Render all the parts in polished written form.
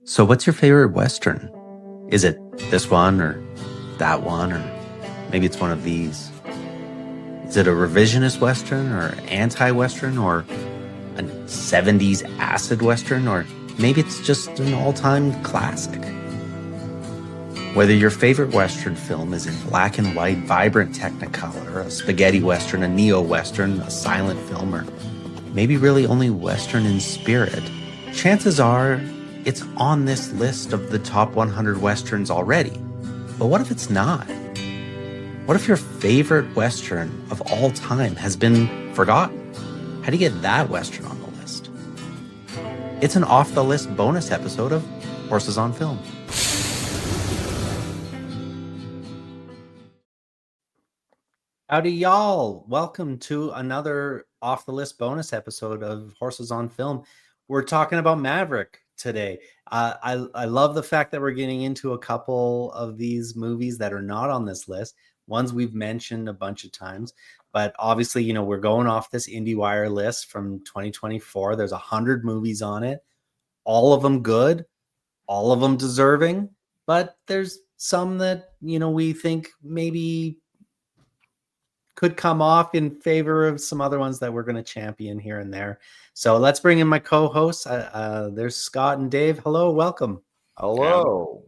So what's your favorite Western? Is it this one or that one, or maybe it's one of these? Is it a revisionist Western or anti-Western or a 70s acid Western, or maybe it's just an all-time classic? Whether your favorite Western film is in black and white, vibrant Technicolor, a spaghetti Western, a neo-Western, a silent film, or maybe really only Western in spirit, chances are it's on this list of the top 100 Westerns already. But what if it's not? What if your favorite Western of all time has been forgotten? How do you get that Western on the list? It's an off-the-list bonus episode of Horses on Film. Howdy, y'all. Welcome to another off-the-list bonus episode of Horses on Film. We're talking about Maverick today. I love the fact that we're getting into a couple of these movies that are not on this list, ones we've mentioned a bunch of times. But obviously, you know, we're going off this IndieWire list from 2024. There's 100 movies on it, all of them good, all of them deserving. But there's some that, you know, we think maybe could come off in favor of some other ones that we're going to champion here and there. So let's bring in my co-hosts. There's Scott and Dave. Hello, welcome. Hello.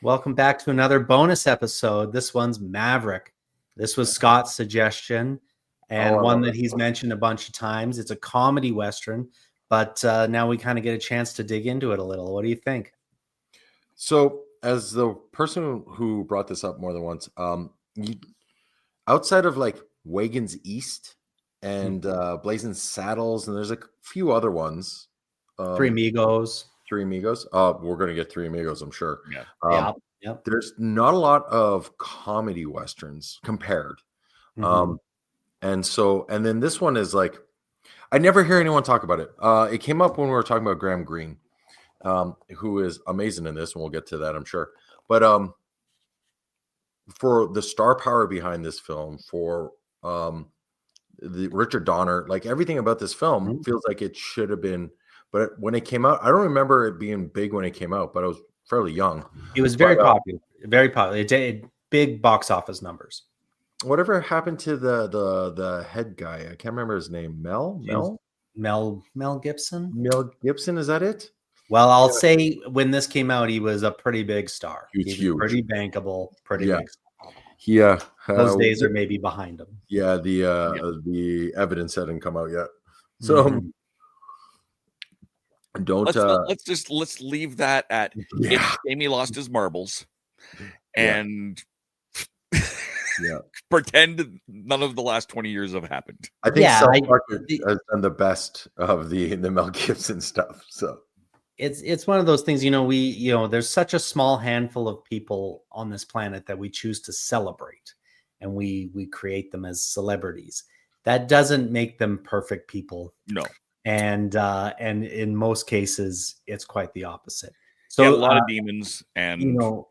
Welcome back to another bonus episode. This one's Maverick. This was Scott's suggestion and one that he's mentioned a bunch of times. It's a comedy Western, but now we kind of get a chance to dig into it a little. What do you think? So as the person who brought this up more than once, outside of like Wagons East and Blazing Saddles, and there's a few other ones. Three Amigos. We're going to get Three Amigos, I'm sure. Yeah. Yep. There's not a lot of comedy Westerns compared. And then this one is like, I never hear anyone talk about it. It came up when we were talking about Graham Greene, who is amazing in this, and we'll get to that, I'm sure. But for the star power behind this film, for the Richard Donner, like everything about this film feels like it should have been. But when it came out, I don't remember it being big when it came out, but I was fairly young. It was very popular. Very popular. It did big box office numbers. Whatever happened to the head guy? I can't remember his name. Mel Gibson. Mel Gibson, is that it? Well, I'll say when this came out, he was a pretty big star. Huge. Pretty bankable, pretty big star. Yeah. Those days are maybe behind him. Yeah, the evidence hadn't come out yet. So let's leave that at Jamie lost his marbles and pretend none of the last 20 years have happened. I think South Park has done the best of the Mel Gibson stuff. So it's one of those things, you know, there's such a small handful of people on this planet that we choose to celebrate, and we create them as celebrities. That doesn't make them perfect people. No. And in most cases, it's quite the opposite. So a lot of demons, and you know,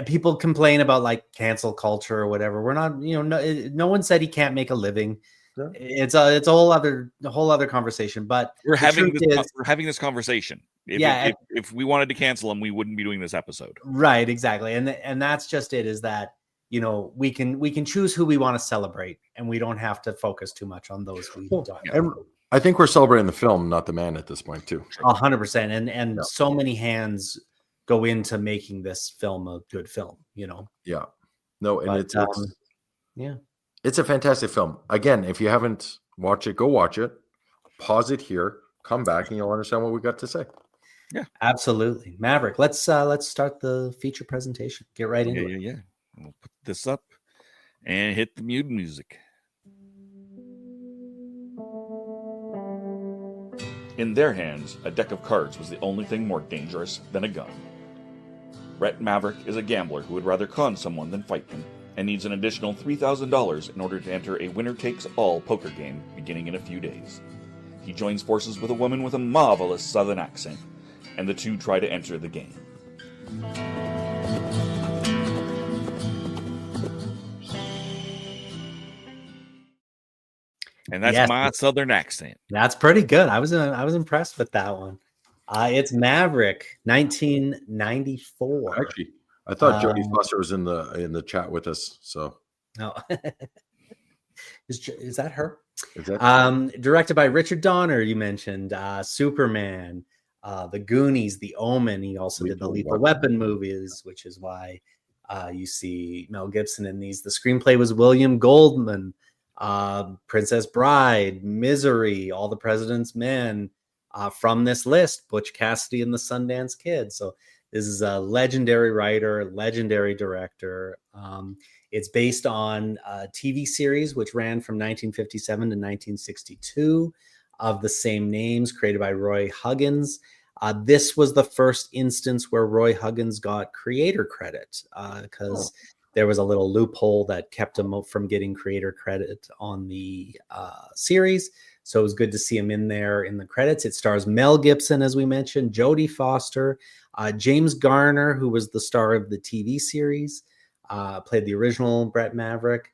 people complain about like cancel culture or whatever. We're not, you know, no one said he can't make a living. Yeah. It's a whole other conversation. But we're having this conversation. If we wanted to cancel him, we wouldn't be doing this episode. Right, exactly, and that's just it. Is that, you know, we can choose who we want to celebrate, and we don't have to focus too much on those we don't. And I think we're celebrating the film, not the man at this point too. 100%. And so many hands go into making this film a good film, you know? Yeah. No, and but, it's a fantastic film. Again, if you haven't watched it, go watch it. Pause it here, come back, and you'll understand what we got to say. Yeah, absolutely. Maverick, let's start the feature presentation. Get right into it. Yeah. We'll put this up and hit the mute music. In their hands, a deck of cards was the only thing more dangerous than a gun. Rhett Maverick is a gambler who would rather con someone than fight them, and needs an additional $3,000 in order to enter a winner-takes-all poker game beginning in a few days. He joins forces with a woman with a marvelous southern accent, and the two try to enter the game. And that's my southern accent. That's pretty good. I was impressed with that one. It's Maverick, 1994. Actually, I thought Jodie Um, Foster was in the chat with us. So no, is that her? is that Directed by Richard Donner, you mentioned Superman, The Goonies, The Omen. He also did the Lethal Weapon movies, which is why you see Mel Gibson in these. The screenplay was William Goldman, Princess Bride, Misery, All the President's Men. From this list, Butch Cassidy and the Sundance Kid. So this is a legendary writer, legendary director. It's based on a TV series which ran from 1957 to 1962 of the same names, created by Roy Huggins. This was the first instance where Roy Huggins got creator credit because there was a little loophole that kept him from getting creator credit on the series. So it was good to see him in there in the credits. It stars Mel Gibson, as we mentioned, Jodie Foster, James Garner, who was the star of the TV series, played the original Brett Maverick,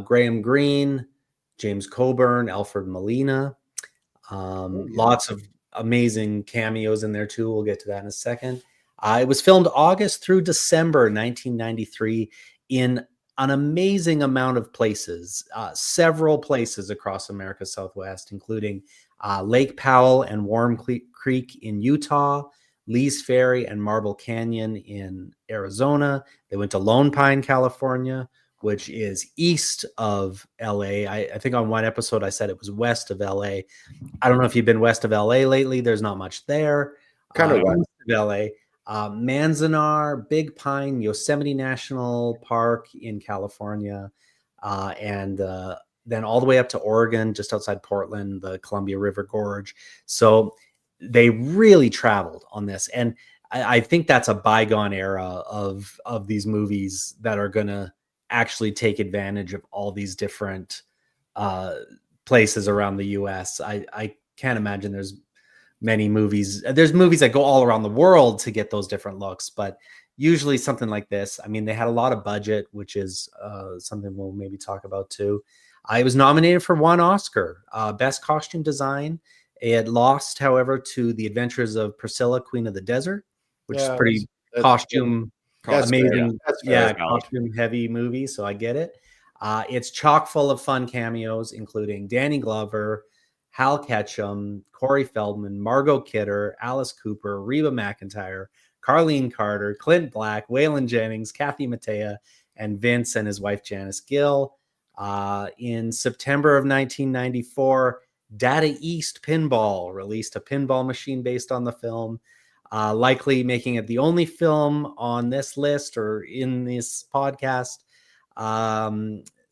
Graham Greene, James Coburn, Alfred Molina. Lots of amazing cameos in there too. We'll get to that in a second. It was filmed August through December 1993 in an amazing amount of places, several places across America's Southwest, including Lake Powell and Warm Creek in Utah, Lee's Ferry and Marble Canyon in Arizona. They went to Lone Pine, California, which is east of LA. I think on one episode I said it was west of LA. I don't know if you've been west of LA lately. There's not much there. kind of West of LA. Manzanar, Big Pine, Yosemite National Park in California, and then all the way up to Oregon, just outside Portland, the Columbia River Gorge. So they really traveled on this. And I think that's a bygone era of these movies that are going to actually take advantage of all these different places around the US. I can't imagine there's many movies. There's movies that go all around the world to get those different looks, but usually something like this. I mean, they had a lot of budget, which is something we'll maybe talk about too. I was nominated for one Oscar, Best Costume Design. It lost, however, to The Adventures of Priscilla, Queen of the Desert, which is pretty costume amazing. Costume heavy movie. So I get it. It's chock full of fun cameos, including Danny Glover, Hal Ketchum, Corey Feldman, Margot Kidder, Alice Cooper, Reba McEntire, Carlene Carter, Clint Black, Waylon Jennings, Kathy Mattea, and Vince and his wife Janice Gill. In September of 1994, Data East Pinball released a pinball machine based on the film, likely making it the only film on this list or in this podcast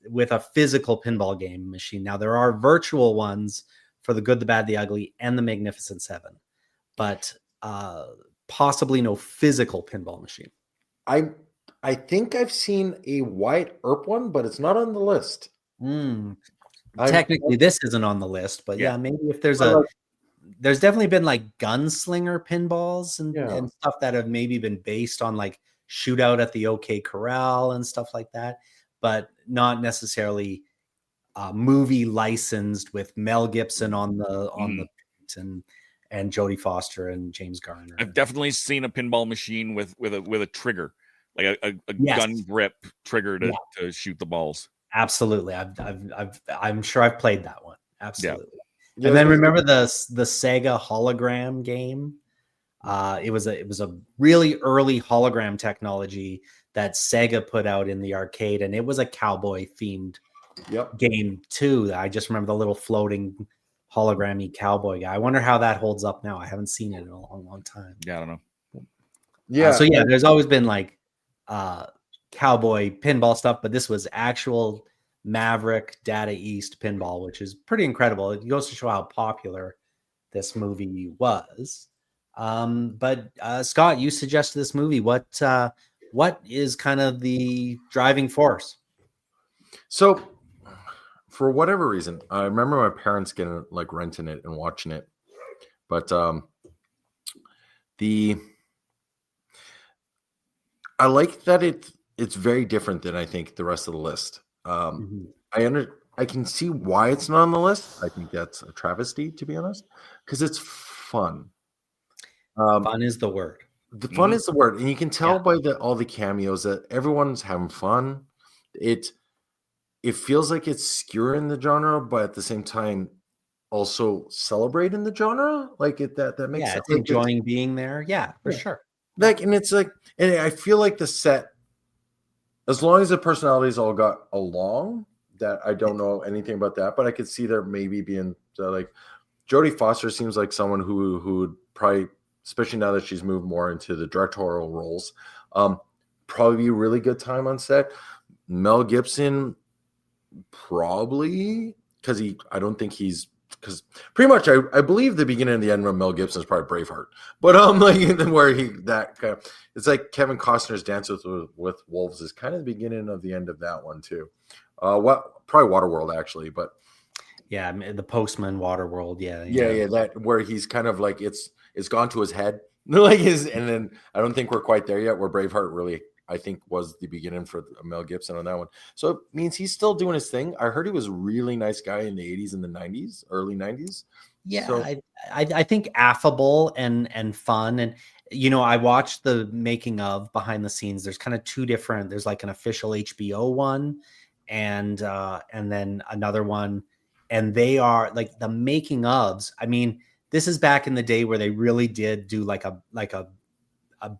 with a physical pinball game machine. Now, there are virtual ones for The Good, the Bad, the Ugly, and The Magnificent Seven, but possibly no physical pinball machine. I think I've seen a Wyatt Earp one, but it's not on the list. Technically, this isn't on the list, but yeah maybe if there's there's definitely been like gunslinger pinballs and stuff that have maybe been based on like Shootout at the OK Corral and stuff like that, but not necessarily movie licensed with Mel Gibson on the and Jodie Foster and James Garner. I've definitely seen a pinball machine with a trigger, like a gun grip trigger to shoot the balls. Absolutely, I'm sure I've played that one. Absolutely. Yeah. And then remember the Sega hologram game? It was a really early hologram technology that Sega put out in the arcade, and it was a cowboy themed game too. I just remember the little floating hologrammy cowboy guy. I wonder how that holds up now. I haven't seen it in a long time. Yeah, I don't know. There's always been like cowboy pinball stuff, but this was actual Maverick Data East pinball, which is pretty incredible. It goes to show how popular this movie was. But Scott, you suggested this movie. What is kind of the driving force? So, for whatever reason, I remember my parents getting like renting it and watching it, but I like that it's very different than I think the rest of the list. I can see why it's not on the list. I think that's a travesty, to be honest, because it's fun. Fun is the word. The fun is the word, and you can tell by all the cameos that everyone's having fun. It feels like it's skewering the genre, but at the same time, also celebrating the genre. Like that makes sense. It's enjoying being there. Yeah, for sure. Like, and it's like, and I feel like the set, as long as the personalities all got along, that I don't know anything about that, but I could see there maybe being like Jodie Foster seems like someone who would probably, especially now that she's moved more into the directorial roles, probably be a really good time on set. Mel Gibson, probably, because because pretty much I believe the beginning and the end of Mel Gibson is probably Braveheart, but like where it's like Kevin Costner's Dance with Wolves is kind of the beginning of the end of that one too. Probably Waterworld actually, but yeah, the Postman Waterworld, yeah, that where he's kind of like it's gone to his head, like and then I don't think we're quite there yet. Where Braveheart really, I think, was the beginning for Mel Gibson on that one. So it means he's still doing his thing. I heard he was a really nice guy in the 80s and the 90s, early 90s. Yeah, so, I think affable and fun. And, I watched the making of behind the scenes. There's kind of two different, there's like an official HBO one and then another one. And they are like the making ofs. I mean, this is back in the day where they really did do like a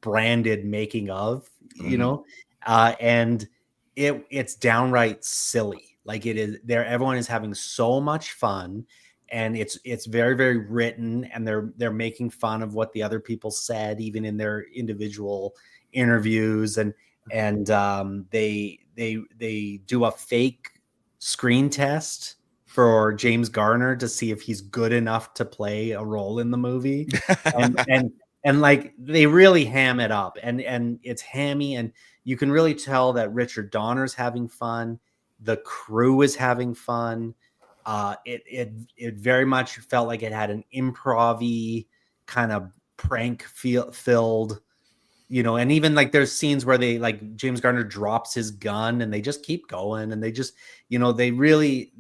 branded making of, and it's downright silly. Like it is there. Everyone is having so much fun, and it's very, very written, and they're making fun of what the other people said, even in their individual interviews, and they do a fake screen test for James Garner to see if he's good enough to play a role in the movie, and like they really ham it up, and it's hammy, and you can really tell that Richard Donner's having fun, the crew is having fun. It very much felt like it had an improv-y kind of prank filled, and even like there's scenes where they like James Garner drops his gun and they just keep going, and they just, they really,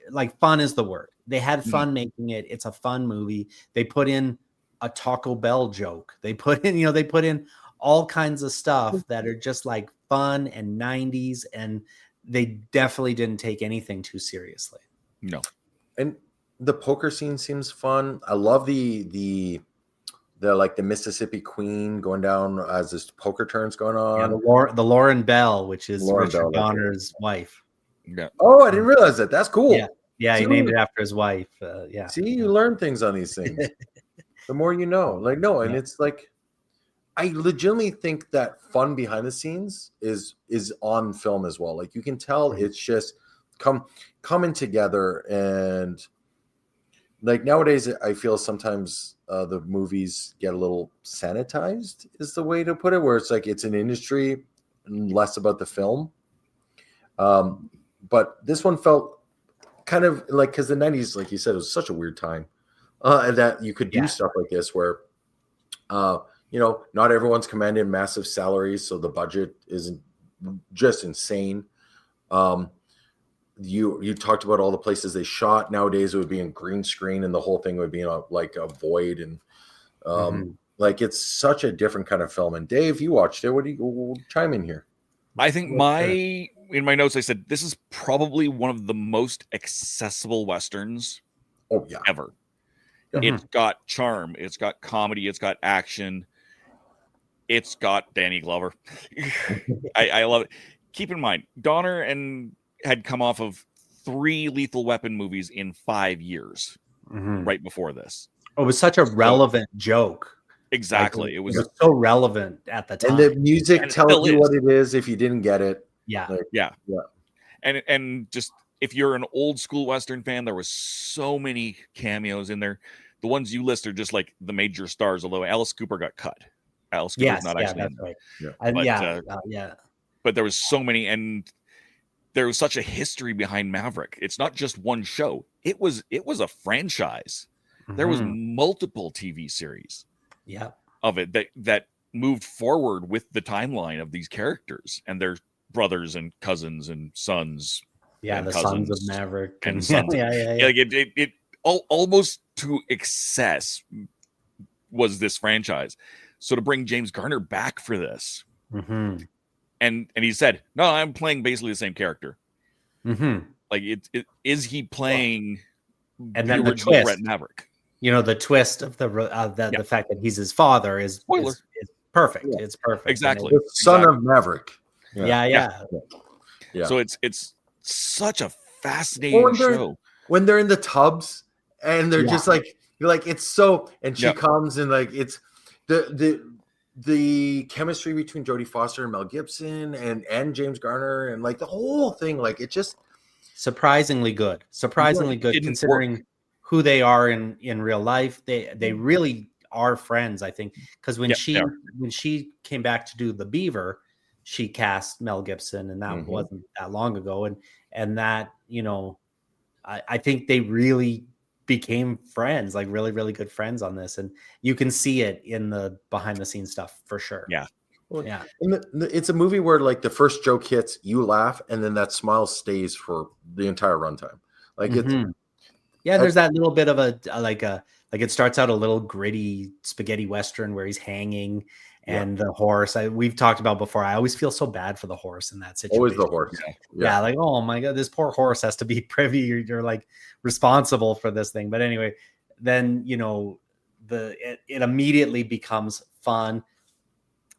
like, fun is the word. They had fun making it. It's a fun movie. They put in a Taco Bell joke. They put in all kinds of stuff that are just like fun and 90s, and they definitely didn't take anything too seriously. No. And the poker scene seems fun. I love the like the Mississippi Queen going down as this poker turns going on. Yeah, the Lauren Bell, which is Lauren Richard Bell, Donner's wife. Yeah. Oh, I didn't realize that. That's cool. Yeah, he named it after his wife. See, you learn things on these things. The more you know. Like, no, and it's like, I legitimately think that fun behind the scenes is on film as well. Like, you can tell it's just coming together, and like nowadays I feel sometimes the movies get a little sanitized is the way to put it, where it's like it's an industry and less about the film. But this one felt kind of like, because the 90s, like you said, it was such a weird time, and that you could do stuff like this where not everyone's commanding massive salaries, so the budget isn't just insane. You talked about all the places they shot. Nowadays it would be in green screen, and the whole thing would be in a void, and like it's such a different kind of film. And Dave, you watched it. What do you chime in here? I think in my notes I said this is probably one of the most accessible westerns ever. It's got charm, it's got comedy, it's got action, it's got Danny Glover. I love it. Keep in mind, Donner had come off of 3 Lethal Weapon movies in 5 years right before this. Oh, it was such a relevant joke. Exactly. Like, it was so relevant at the time. And the music tells you what it is if you didn't get it. Yeah. Yeah. And just, if you're an old school Western fan, there was so many cameos in there. The ones you list are just like the major stars, although Alice Cooper got cut. Alice Cooper's not actually in there. Right. But there was so many, and there was such a history behind Maverick. It's not just one show. It was a franchise. There was multiple TV series of it that moved forward with the timeline of these characters and their brothers and cousins and sons. Yeah, the sons of Maverick and sons. Like it almost to excess was this franchise. So to bring James Garner back for this, Mm-hmm. and he said, "No, I'm playing basically the same character." Mm-hmm. Like, is he playing And the then the original twist, Brett Maverick? the twist of the fact that he's his father is Spoiler. is perfect. Yeah. It's perfect. Exactly. The son of Maverick. Yeah. So it's such a Or fascinating show. when they're in the tubs and they're just like, you're like, it's so, and she Yep. comes and like, it's the chemistry between Jodie Foster and Mel Gibson and James Garner and like the whole thing, like it just Surprisingly good. Didn't Considering who they are in real life. They really are friends, I think, because when she came back to do The Beaver, she cast Mel Gibson, and that wasn't that long ago, and that I think they really became friends, like really, really good friends on this, and you can see it in the behind the scenes stuff for sure. Yeah. Yeah. And it's a movie where like the first joke hits, you laugh, and then that smile stays for the entire runtime. Like it's there's that little bit of a it starts out a little gritty spaghetti western where he's hanging and the horse. We've talked about before. I always feel so bad for the horse in that situation. always the horse. Yeah, like, oh my god, this poor horse has to be privy. You're like responsible for this thing. But anyway, then it immediately becomes fun.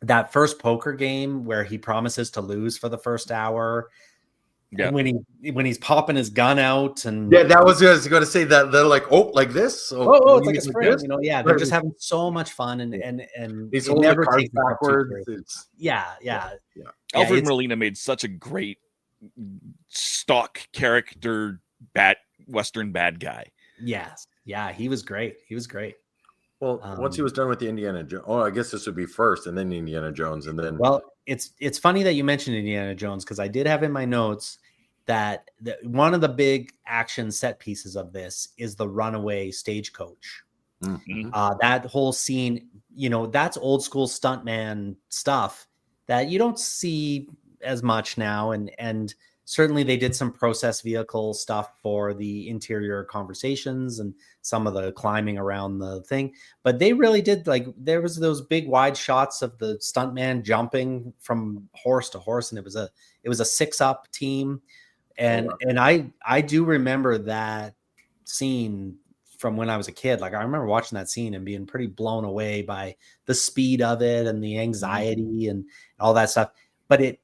That first poker game where he promises to lose for the first hour. Yeah. And when he's popping his gun out and that was what I was going to say, that they're like, oh, like this. It's like a spring. They're just having so much fun and he's it never cards takes itself too backwards. seriously. Yeah. Alfred Molina made such a great stock character Western bad guy. Yes. Yeah, he was great. Well, once he was done with the Indiana Jones, I guess this would be first, and then Indiana Jones, and then. Well, it's funny that you mentioned Indiana Jones, because I did have in my notes that one of the big action set pieces of this is the runaway stagecoach. Mm-hmm. That whole scene, that's old school stuntman stuff that you don't see as much now, and certainly they did some process vehicle stuff for the interior conversations and some of the climbing around the thing, but they really did, like, there was those big wide shots of the stuntman jumping from horse to horse, and it was a 6-up team. And I do remember that scene from when I was a kid. Like, I remember watching that scene and being pretty blown away by the speed of it and the anxiety and all that stuff. But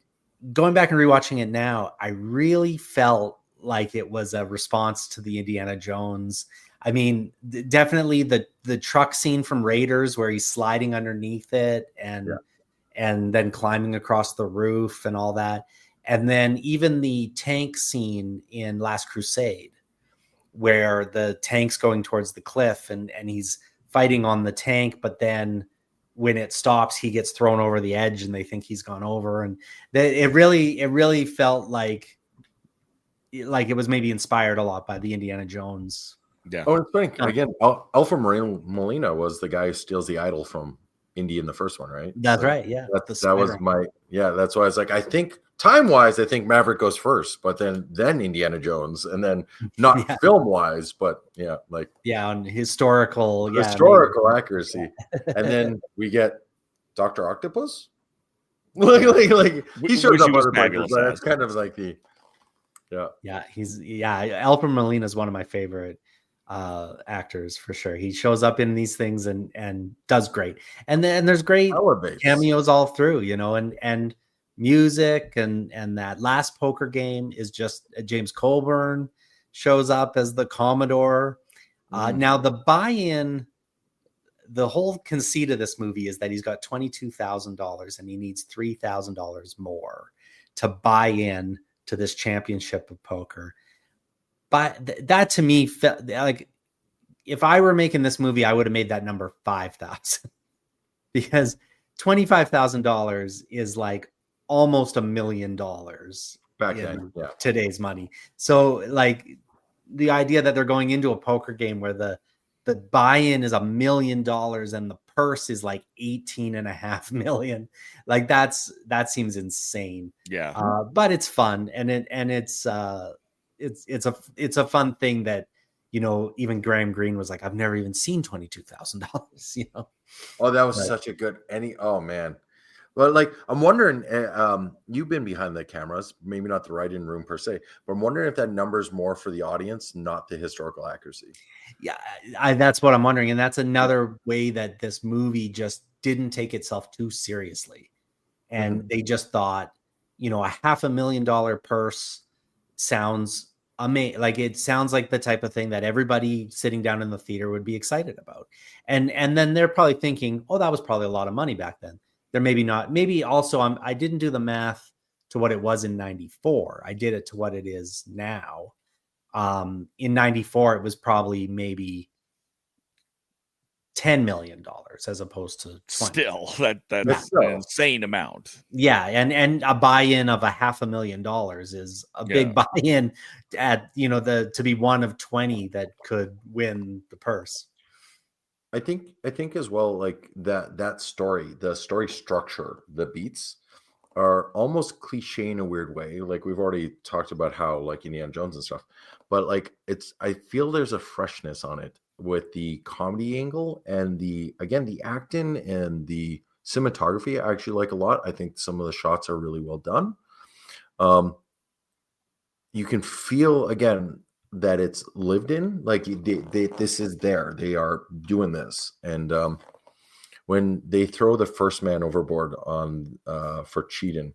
going back and rewatching it now, I really felt like it was a response to the Indiana Jones. I mean, definitely the truck scene from Raiders where he's sliding underneath it and then climbing across the roof and all that. And then even the tank scene in Last Crusade, where the tank's going towards the cliff and he's fighting on the tank, but then when it stops, he gets thrown over the edge and they think he's gone over. And it really felt like it was maybe inspired a lot by the Indiana Jones. Yeah. Oh, it's funny. Again, Alfred Molina was the guy who steals the idol from Indy in the first one, right? That's right. Yeah. That was that's why I was like, I think time-wise, I think Maverick goes first, but then Indiana Jones, and then not film-wise, but on historical accuracy. And then we get Dr. Octopus. like he shows up other places, but it's kind of like Alfred Molina is one of my favorite actors for sure. He shows up in these things and does great, and then there's great cameos all through, and music and that last poker game is just James Coburn shows up as the Commodore. Now the buy-in, the whole conceit of this movie is that he's got $22,000 and he needs $3,000 more to buy in to this championship of poker. But that to me felt like, if I were making this movie, I would have made that number 5,000 because $25,000 is like almost $1 million back then, today's money. So like the idea that they're going into a poker game where the buy-in is $1 million and the purse is like 18.5 million, like that seems insane. Yeah. But it's fun, and it's a fun thing that even Graham Greene was like, I've never even seen $22,000, Oh, that was But- such a good oh man. Well, like I'm wondering, you've been behind the cameras, maybe not the writing room per se, but I'm wondering if that number's more for the audience, not the historical accuracy. Yeah, that's what I'm wondering. And that's another way that this movie just didn't take itself too seriously. And they just thought, a $500,000 purse sounds amazing. Like it sounds like the type of thing that everybody sitting down in the theater would be excited about. And then they're probably thinking, oh, that was probably a lot of money back then. They're maybe not. Maybe also I didn't do the math to what it was in 94. I did it to what it is now. In 94, it was probably maybe $10 million as opposed to 20. Still, that's still. an insane amount. Yeah, and a buy-in of $500,000 is a big buy-in at to be one of 20 that could win the purse. I think as well, like that story, the story structure, the beats are almost cliche in a weird way. Like we've already talked about how like Indiana Jones and stuff, but like I feel there's a freshness on it with the comedy angle and the acting and the cinematography. I actually like a lot. I think some of the shots are really well done. You can feel again that it's lived in, like this is there. They are doing this, and when they throw the first man overboard on for cheating,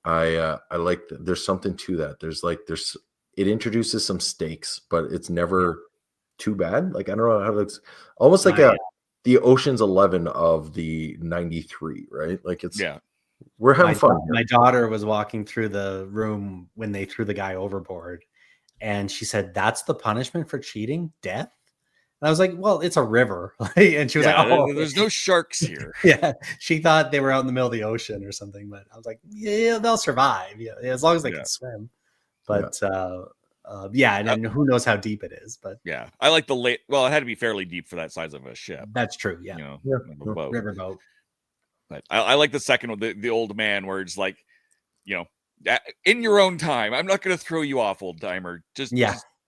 I like there's something to that. It introduces some stakes, but it's never too bad. Like I don't know how it looks, almost like the Ocean's 11 of the 93, right? Like it's we're having fun. My daughter was walking through the room when they threw the guy overboard, and she said, "That's the punishment for cheating, death." And I was like, "Well, it's a river," and she was like, "Oh, there's no sharks here." Yeah, she thought they were out in the middle of the ocean or something, but I was like, "Yeah, they'll survive, as long as they can swim." But and then who knows how deep it is? But I like the late. Well, it had to be fairly deep for that size of a ship. That's true. Yeah, boat. Riverboat. But I like the second one, the old man, where it's like, in your own time. I'm not going to throw you off, old timer. Just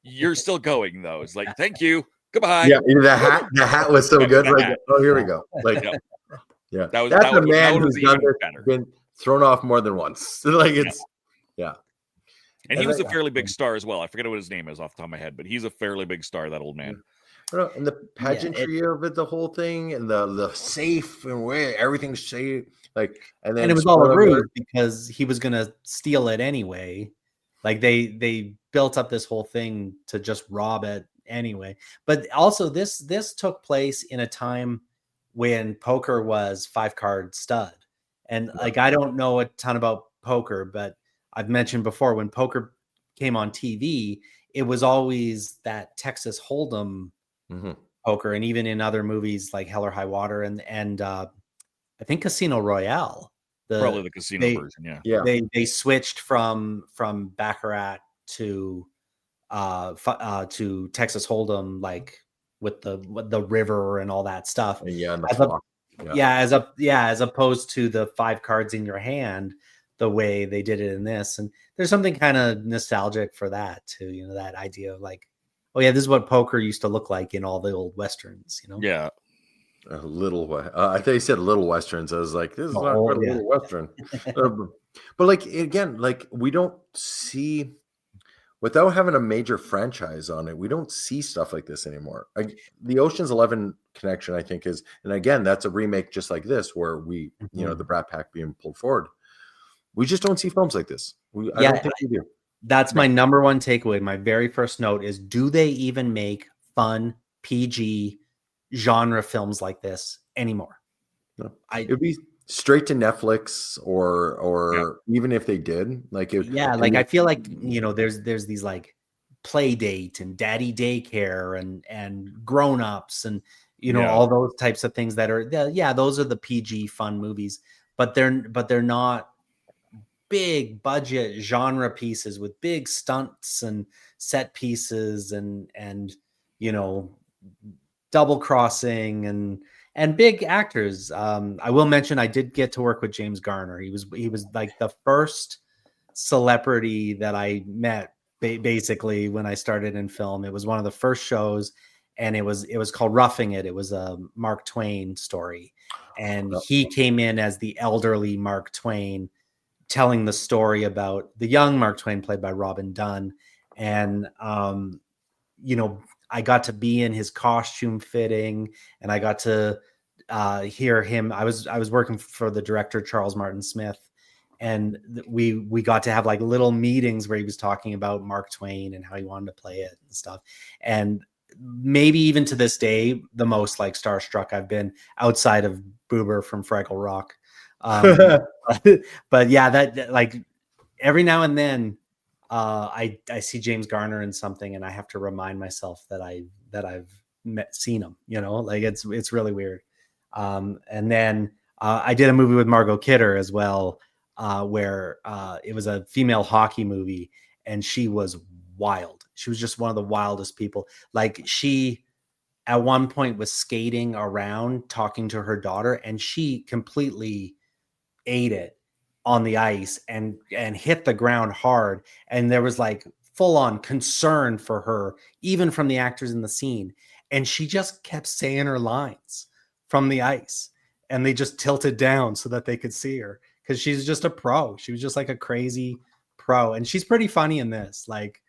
you're still going though. It's like, thank you, goodbye. Yeah, the hat was so good. Like, oh, here we go. Like, that's a man who's been thrown off more than once. Like it's And he was a fairly big star as well. I forget what his name is off the top of my head, but he's a fairly big star, that old man. And the pageantry of it, the whole thing, and the safe and where everything's safe, like, and it was all a ruse because he was gonna steal it anyway. Like they built up this whole thing to just rob it anyway. But also this took place in a time when poker was 5-card stud, and like I don't know a ton about poker, but I've mentioned before when poker came on TV, it was always that Texas Hold'em. Poker, and even in other movies like Hell or High Water and I think Casino Royale, probably the casino version. They switched from Baccarat to Texas Hold'em, like with the river and all that stuff. As opposed to the 5 cards in your hand, the way they did it in this. And there's something kind of nostalgic for that too. That idea of like, oh yeah, this is what poker used to look like in all the old westerns, Yeah. A little I thought you said little westerns. I was like, this is not quite a little western. But like again, like we don't see, without having a major franchise on it, we don't see stuff like this anymore. The Ocean's 11 connection, I think, is, and again, that's a remake just like this, where we, the Brat Pack being pulled forward. We just don't see films like this. I don't think we do. That's my number one takeaway. My very first note is, do they even make fun PG genre films like this anymore? No. It'd be straight to Netflix or even if they did, like I feel like there's these like Play Date and Daddy Daycare and Grown Ups and all those types of things that are those are the PG fun movies, but they're not big budget genre pieces with big stunts and set pieces and double crossing and big actors. I will mention I did get to work with James Garner. He was like the first celebrity that I met basically when I started in film. It was one of the first shows, and it was called Roughing It. It was a Mark Twain story, and he came in as the elderly Mark Twain, telling the story about the young Mark Twain, played by Robin Dunn. And I got to be in his costume fitting, and I got to hear him. I was working for the director Charles Martin Smith, and we got to have like little meetings where he was talking about Mark Twain and how he wanted to play it and stuff. And maybe even to this day, the most like starstruck I've been, outside of Boober from Fraggle Rock. But yeah, that like every now and then I see James Garner in something, and I have to remind myself that I've seen him. Like it's really weird. And then I did a movie with Margot Kidder as well, where it was a female hockey movie, and she was wild. She was just one of the wildest people. Like, she at one point was skating around talking to her daughter, and she completely ate it on the ice and hit the ground hard. And there was like full on concern for her, even from the actors in the scene. And she just kept saying her lines from the ice, and they just tilted down so that they could see her, because she's just a pro. She was just like a crazy pro. And she's pretty funny in this, like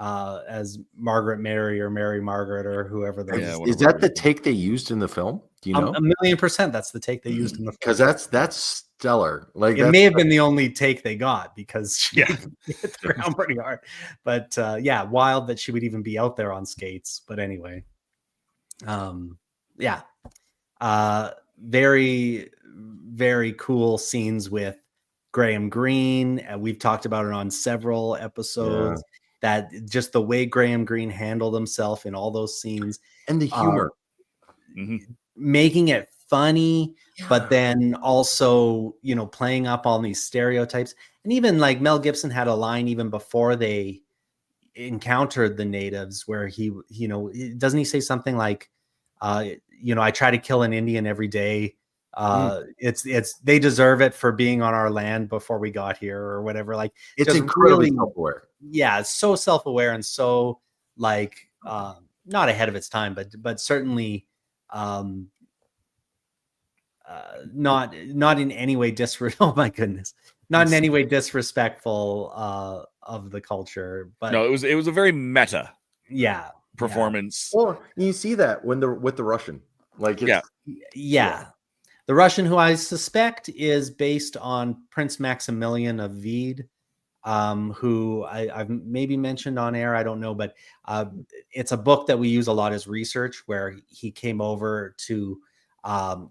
as Margaret Mary or Mary Margaret or whoever. Is that the take they used in the film? Do you know? 1,000,000% that's the take they used in the film. Because that's stellar. Like, it may have been the only take they got, because she hit the ground pretty hard. But yeah, wild that she would even be out there on skates. But anyway, yeah, very, very cool scenes with Graham Greene. We've talked about it on several episodes. Yeah. That just the way Graham Greene handled himself in all those scenes, and the humor, making it funny, but then also, playing up all these stereotypes. And even like Mel Gibson had a line even before they encountered the natives, where he doesn't he say something like, I try to kill an Indian every day. It's they deserve it for being on our land before we got here, or whatever. Like, it's incredibly self-aware. Yeah, it's so self-aware, and so like not ahead of its time, but certainly not in any way oh my goodness, not in any way disrespectful of the culture. But no, it was a very meta performance. Well, you see that with the Russian, like, it's, yeah. The Russian, who I suspect is based on Prince Maximilian of Wied, who I've maybe mentioned on air, I don't know, but it's a book that we use a lot as research, where he came over to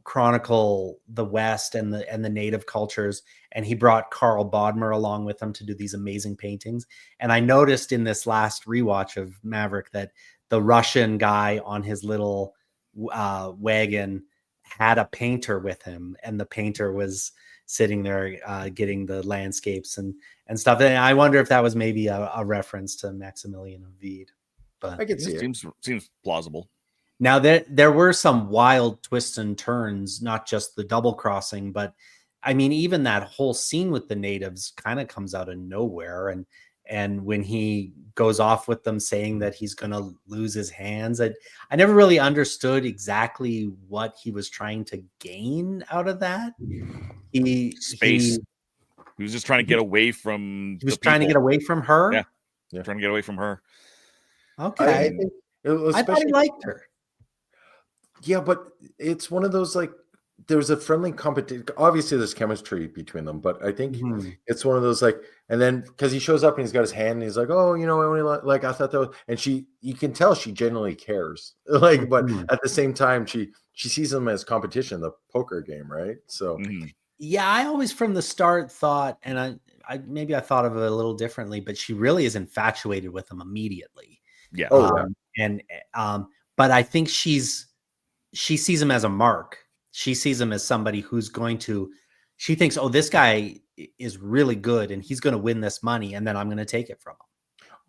chronicle the West and the native cultures, and he brought Carl Bodmer along with him to do these amazing paintings. And I noticed in this last rewatch of Maverick that the Russian guy on his little wagon had a painter with him, and the painter was sitting there getting the landscapes and stuff. And I wonder if that was maybe a reference to Maximilian of Wied. But I can see it. Seems plausible. Now, there were some wild twists and turns, not just the double crossing, but I mean, even that whole scene with the natives kind of comes out of nowhere. And when he goes off with them saying that he's going to lose his hands, I never really understood exactly what he was trying to gain out of that. Space. He was just trying to get away from. He was trying to get away from her. Yeah, trying to get away from her. Okay, I thought he liked her. Yeah, but it's one of those, like, there's a friendly competition. Obviously, there's chemistry between them, but I think it's one of those, like, and then because he shows up and he's got his hand and he's like, oh, I only like, I thought that was, and you can tell she genuinely cares, like, but at the same time, she sees them as competition, the poker game, right? So yeah, I always from the start thought, and I maybe I thought of it a little differently, but she really is infatuated with him immediately. Yeah. But I think she sees him as a mark. She sees him as somebody who's going to, she thinks, oh, this guy is really good and he's going to win this money, and then I'm going to take it from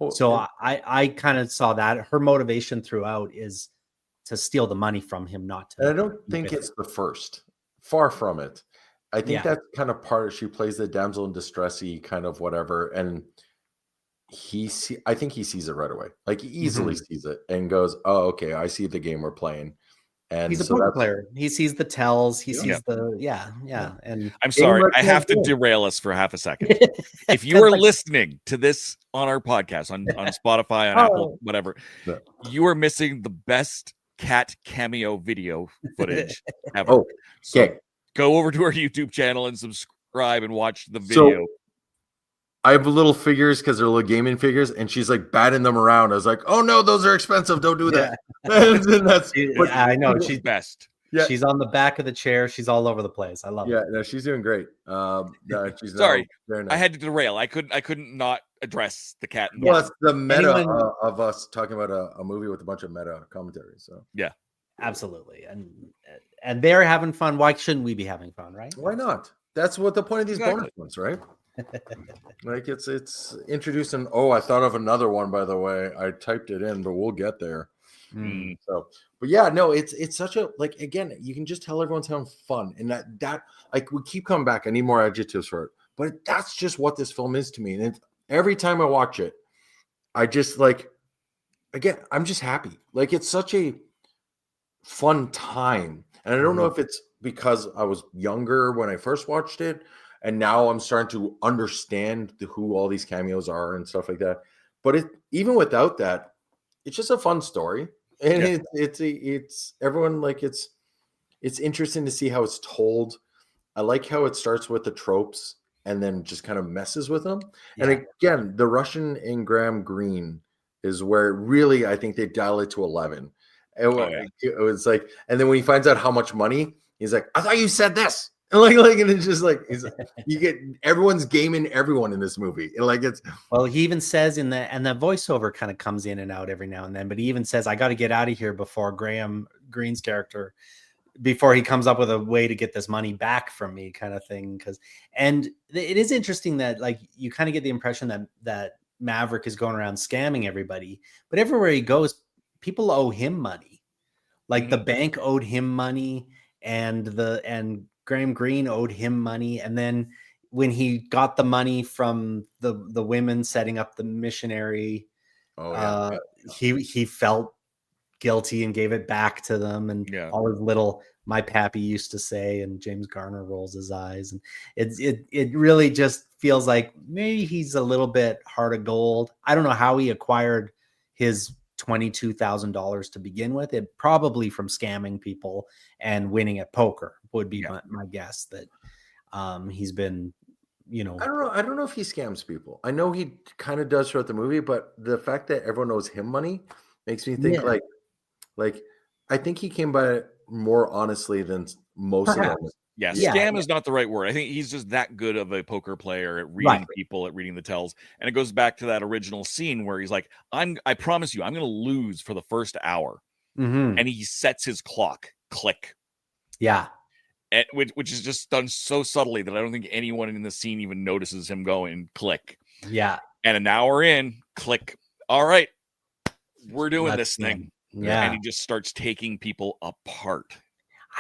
him. So I kind of saw that her motivation throughout is to steal the money from him, not to. And I don't think it's the first. Far from it. I think that's kind of part. She plays the damsel in distress-y kind of whatever, and I think he sees it right away. Like he easily sees it and goes, "Oh, okay, I see the game we're playing." And He's a so poker that's player. He sees the tells. He Yeah. sees the and I'm Game sorry, I have to recommendation. derail us for half a second. If you are listening to this on our podcast, on Spotify, on Apple, whatever, Yeah. you are missing the best cat cameo video footage ever. Oh, So okay. go over to our YouTube channel and subscribe and watch the video. So I have little figures because they're little gaming figures, and she's like batting them around. I was like, "Oh no, those are expensive. Don't do that." And that's I know she's best. Yeah. She's on the back of the chair. She's all over the place. I love it. Yeah, no, she's doing great. She's Sorry, very nice. I had to derail. I couldn't not address the cat. Well, it's the meta of us talking about a movie with a bunch of meta commentary. So yeah, absolutely, and they're having fun. Why shouldn't we be having fun, right? Why not? That's what the point of these bonus ones, right? Like it's introducing. Oh, I thought of another one, by the way. I typed it in, but we'll get there. So, but yeah, no, it's such a, like, again, you can just tell everyone's having fun, and that like, we keep coming back. I need more adjectives for it, but that's just what this film is to me. And every time I watch it, I just, like, again, I'm just happy. Like, it's such a fun time, and I don't know if it's because I was younger when I first watched it, and now I'm starting to understand who all these cameos are and stuff like that. But even without that, it's just a fun story, and it's everyone, like, it's interesting to see how it's told. I like how it starts with the tropes and then just kind of messes with them. Yeah. And again, the Russian in Graham Greene is where really I think they dial it to 11. It was like, and then when he finds out how much money, he's like, "I thought you said this." And and it's just like, you get everyone's gaming everyone in this movie. And like, it's, well, he even says and the voiceover kind of comes in and out every now and then, but he even says, "I got to get out of here before Graham Greene's character, before he comes up with a way to get this money back from me," kind of thing. And it is interesting that, like, you kind of get the impression that Maverick is going around scamming everybody, but everywhere he goes, people owe him money. Like the bank owed him money, and Graham Greene owed him money. And then when he got the money from the women setting up the missionary, he felt guilty and gave it back to them, and all his little "my pappy used to say," and James Garner rolls his eyes, and it really just feels like maybe he's a little bit heart of gold. I don't know how he acquired his $22,000 to begin with. It probably from scamming people and winning at poker would be my guess. That he's been, I don't know if he scams people. I know he kind of does throughout the movie, but the fact that everyone owes him money makes me think like I think he came by it more honestly than most of them. Yeah, scam is not the right word. I think he's just that good of a poker player at reading people, at reading the tells. And it goes back to that original scene where he's like, I promise you, I'm going to lose for the first hour. And he sets his clock, click. Yeah. Which is just done so subtly that I don't think anyone in the scene even notices him going, click. Yeah. And an hour in, click. All right, we're doing this thing. Yeah. And he just starts taking people apart.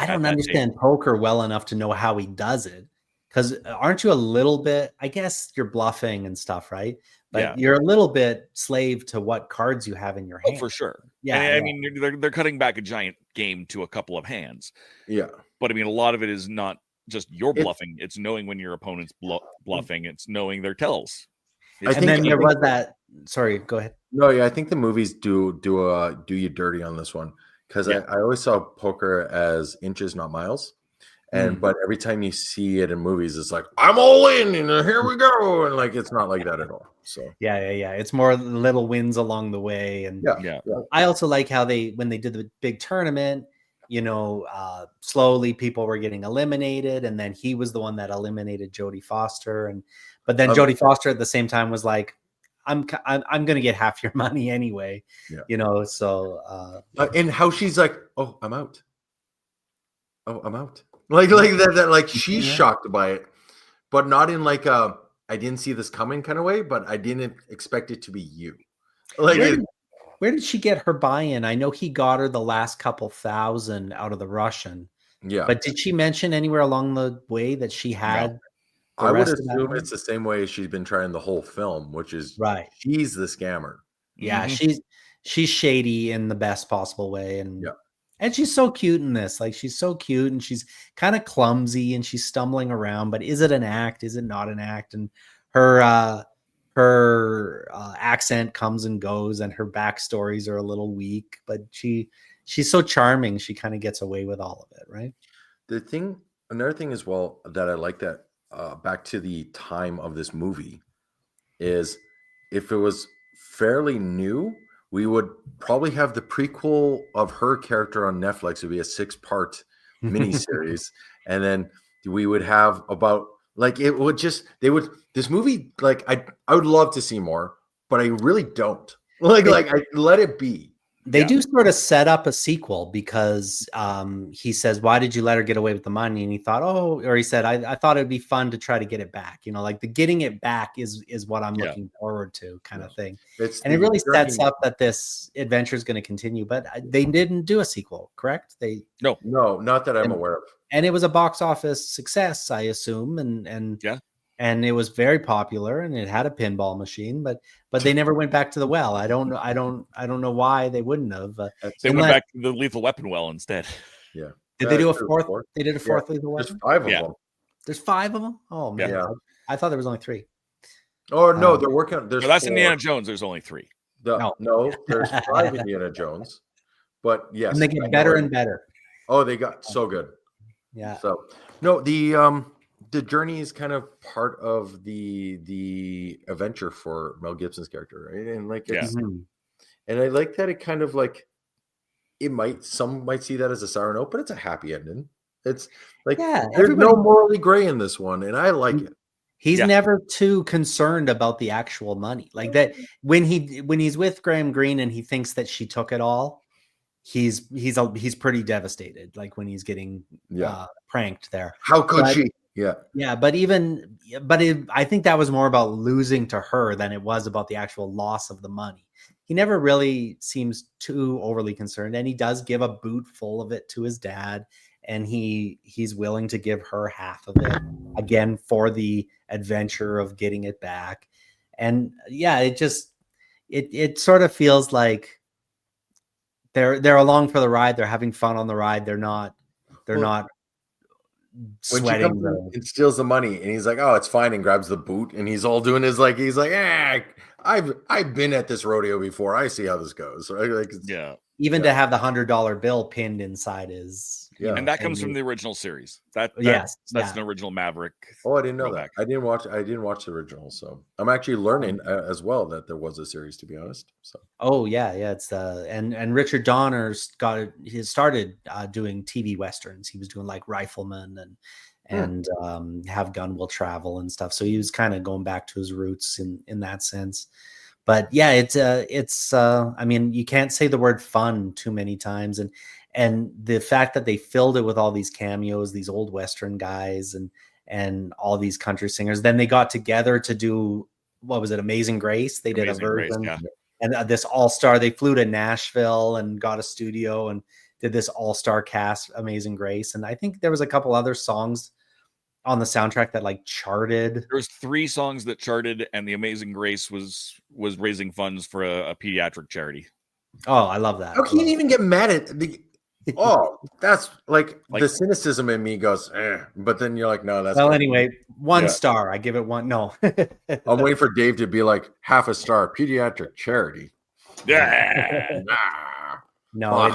I don't understand poker well enough to know how he does it. Because aren't you a little bit, I guess you're bluffing and stuff, right? But you're a little bit slave to what cards you have in your hand. Oh, for sure. Yeah. I mean, they're cutting back a giant game to a couple of hands. Yeah. But I mean, a lot of it is not just your bluffing. It's knowing when your opponent's bluffing. It's knowing their tells. There was that. Sorry, go ahead. No, yeah, I think the movies do you dirty on this one. Because I always saw poker as inches, not miles. And but every time you see it in movies, it's like, I'm all in, and here we go. And like, it's not like that at all. So yeah. It's more little wins along the way. And I also like how when they did the big tournament, slowly people were getting eliminated, and then he was the one that eliminated Jodie Foster. But then Jodie Foster at the same time was like, I'm gonna get half your money anyway, so and how she's like, "Oh, I'm out. Oh, I'm out." Like that like she's shocked by it, but not in like I didn't see this coming kind of way, but I didn't expect it to be you. Like, where did she get her buy-in? I know he got her the last couple thousand out of the Russian. Yeah. But did she mention anywhere along the way that she had I would rest of that assume movie? it's the same way she's been trying the whole film, which is Right. she's the scammer. Yeah, Mhm. she's shady in the best possible way, and Yeah. she's so cute in this. Like, she's so cute, and she's kind of clumsy, and she's stumbling around. But is it an act? Is it not an act? And her accent comes and goes, and her backstories are a little weak. But she's so charming. She kind of gets away with all of it, right? Another thing as well that I like that back to the time of this movie is if it was fairly new, we would probably have the prequel of her character on Netflix. It would be a 6-part miniseries. And then we would have about like it would just this movie, like I would love to see more, but I really don't. Like I let it be. They do sort of set up a sequel because he says, "Why did you let her get away with the money?" And he thought, or he said, I thought it'd be fun to try to get it back. You know, like the getting it back is what I'm looking forward to, kind of thing. And it really sets up that this adventure is going to continue. But they didn't do a sequel, correct? No, not that I'm aware of. And it was a box office success, I assume, and it was very popular, and it had a pinball machine, but they never went back to the well. I don't know why they wouldn't have. They went back to the Lethal Weapon well instead. Yeah. Did they do a fourth? They did a fourth Lethal Weapon? There's 5 of them. There's 5 of them? Oh, man. Yeah. I thought there was only 3. Oh, no, they're working on there's that's 4. Indiana Jones. There's only 3. No, there's 5 Indiana Jones. But yes. And they get better and better. Oh, they got so good. Yeah. So no, the journey is kind of part of the adventure for Mel Gibson's character, right? And like and I like that it kind of like some might see that as a sour note, but it's a happy ending. It's like there's no morally gray in this one, and I like it. He's never too concerned about the actual money. Like that when he's with Graham Greene and he thinks that she took it all, he's pretty devastated. Like when he's getting pranked there. How could she? Yeah. Yeah, but I think that was more about losing to her than it was about the actual loss of the money. He never really seems too overly concerned, and he does give a boot full of it to his dad, and he's willing to give her half of it again for the adventure of getting it back. And yeah, it sort of feels like they're along for the ride. They're having fun on the ride. They're not sweating. When she comes and steals the money, and he's like, "Oh, it's fine," and grabs the boot, and he's all doing his like, he's like, I've been at this rodeo before. I see how this goes. Right? Like, even to have the $100 bill pinned inside is and that comes from the original series. That's an original Maverick. Oh, I didn't know that. I didn't watch the original, so I'm actually learning as well that there was a series. To be honest, so it's and Richard Donner started doing TV westerns. He was doing like Rifleman and Have Gun Will Travel and stuff. So he was kind of going back to his roots in that sense. But yeah, it's I mean, you can't say the word fun too many times, and the fact that they filled it with all these cameos, these old Western guys and all these country singers. Then they got together to do, what was it, Amazing Grace? They did a version. And this all-star, they flew to Nashville and got a studio and did this all-star cast, Amazing Grace. And I think there was a couple other songs on the soundtrack that like charted. There was 3 songs that charted, and the Amazing Grace was raising funds for a pediatric charity. Oh, I love that. How can you even get mad at the? Oh, that's like the cynicism in me goes, but then you're like, no, that's well. Anyway, 1 star. I give it 1. No, I'm waiting for Dave to be like half a star. Pediatric charity. Yeah. No, it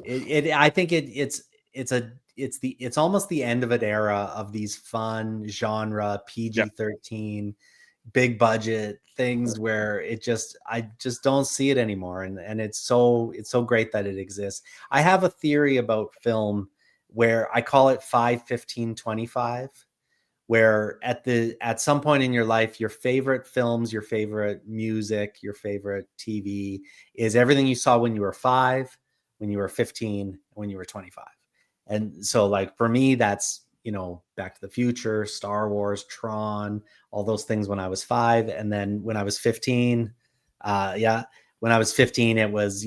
is. I think it's almost the end of an era of these fun genre PG-13 big budget things where I just don't see it anymore. And it's so great that it exists. I have a theory about film where I call it 5-15-25, where at some point in your life, your favorite films, your favorite music, your favorite TV is everything you saw when you were 5, when you were 15, when you were 25. And so like for me, that's, Back to the Future, Star Wars, Tron, all those things when I was 5. And then when I was 15, when I was 15, it was,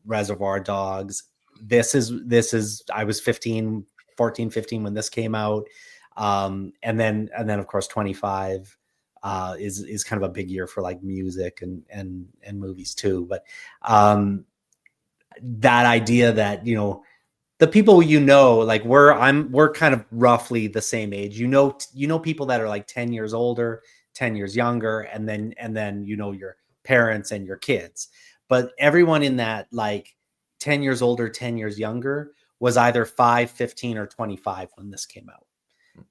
Reservoir Dogs. This is, I was 14, 15 when this came out. And then of course 25 is kind of a big year for like music and movies too. But that idea that, you know, the people, you know, like we're kind of roughly the same age, you know, people that are like 10 years older, 10 years younger, and then you know, your parents and your kids. But everyone in that like 10 years older, 10 years younger was either 5, 15, or 25 when this came out.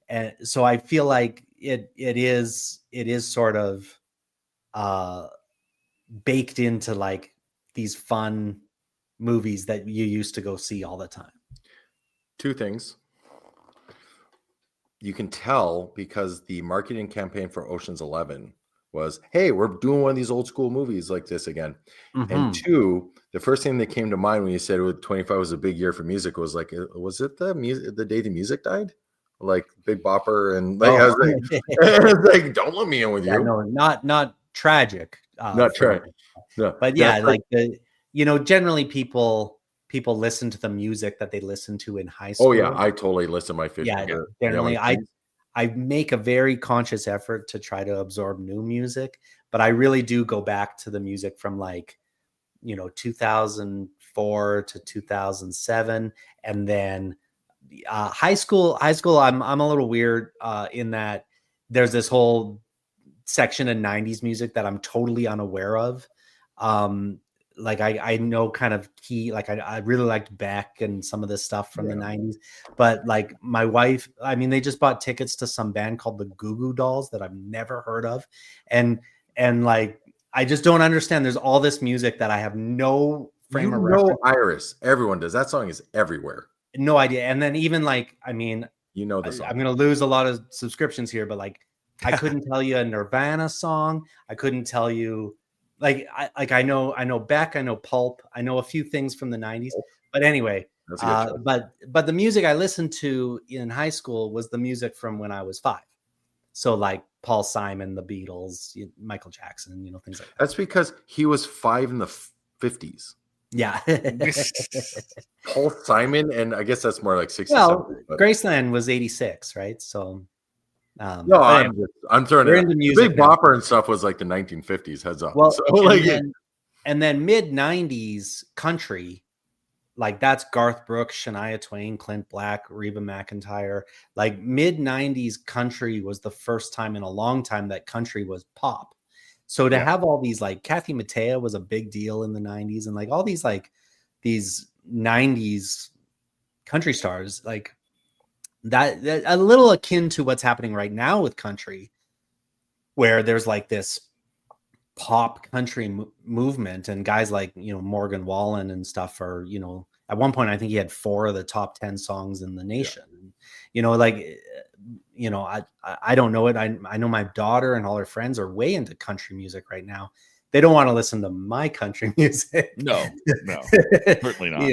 And so I feel like it is sort of baked into like these fun movies that you used to go see all the time. Two things. You can tell because the marketing campaign for Ocean's 11 was, hey, we're doing one of these old school movies like this again. Mm-hmm. And two, the first thing that came to mind when you said 25 was a big year for music was like, was it the day the music died? Like Big Bopper and like, I was like, don't let me in with you. No, not tragic. Not tragic. No, but yeah, like you know, generally people listen to the music that they listen to in high school. Oh yeah, I totally listen to my 50s. Yeah, generally I make a very conscious effort to try to absorb new music, but I really do go back to the music from like, you know, 2004 to 2007, and then high school. I'm a little weird in that there's this whole section of 90s music that I'm totally unaware of. Like I know kind of key, like I really liked Beck and some of this stuff from the 90s, but like my wife, I mean, they just bought tickets to some band called the Goo Goo Dolls that I've never heard of. And like, I just don't understand. There's all this music that I have no frame of reference. Iris, everyone does. That song is everywhere. No idea. And then even like, I mean, you know, the song. I'm going to lose a lot of subscriptions here, but like, I couldn't tell you a Nirvana song. I couldn't tell you I know Beck, I know Pulp, I know a few things from the 90s. But anyway, but the music I listened to in high school was the music from when I was 5. So like Paul Simon, the Beatles, Michael Jackson, you know, things like that. That's because he was 5 in the 50s. Yeah. Paul Simon, and I guess that's more like 60. Well, Graceland was 86, right? So no, I'm throwing it. Big Bopper and stuff was like the 1950s. Heads up. Well, so, and then mid 90s country, like that's Garth Brooks, Shania Twain, Clint Black, Reba McEntire. Like mid 90s country was the first time in a long time that country was pop. So to have all these, like Kathy Mattea was a big deal in the 90s, and like all these like these 90s country stars, like that a little akin to what's happening right now with country, where there's like this pop country movement, and guys like, you know, Morgan Wallen and stuff are, you know, at one point I think he had 4 of the top 10 songs in the nation. You know, like, you know, I don't know it. I know my daughter and all her friends are way into country music right now. They don't want to listen to my country music. No, certainly not.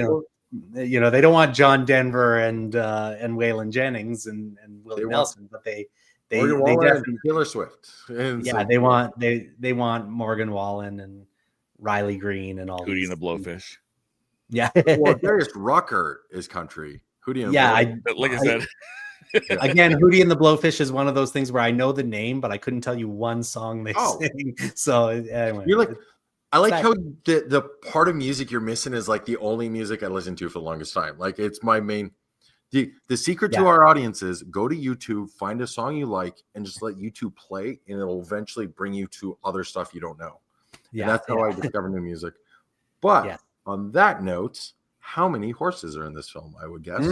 You know, they don't want John Denver and Waylon Jennings and Willie Nelson, but they definitely Taylor Swift. Yeah, they want Morgan Wallen and Riley Green and all. Hootie and the Blowfish. Yeah. Well, Darius Rucker is country. Hootie and I said. Again, Hootie and the Blowfish is one of those things where I know the name, but I couldn't tell you one song they sing. So anyway, you're like, I like how the part of music you're missing is like the only music I listened to for the longest time. Like it's my main. The secret to our audience is go to YouTube, find a song you like, and just let YouTube play, and it'll eventually bring you to other stuff you don't know. Yeah, and that's how I discover new music. But on that note, how many horses are in this film? I would guess.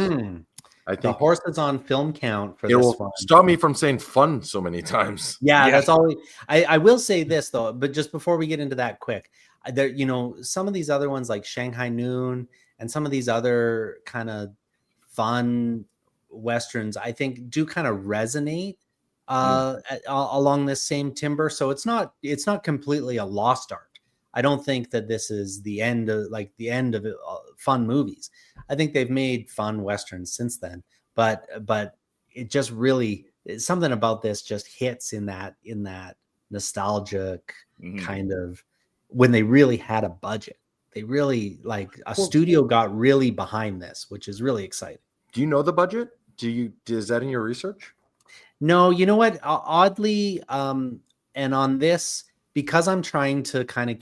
I think the horses on film count for this one. It will stop me from saying fun so many times. Yeah, that's all. I will say this though, but just before we get into that, quick, there, you know, some of these other ones like Shanghai Noon and some of these other kind of fun westerns, I think, do kind of resonate along this same timber. So it's not completely a lost art. I don't think that this is the end of fun movies. I think they've made fun westerns since then, but it just really, something about this just hits in that nostalgic kind of, when they really had a budget. They really, like, a studio got really behind this, which is really exciting. Do you know the budget? Is that in your research? No, you know what? Oddly, and on this, because I'm trying to kind of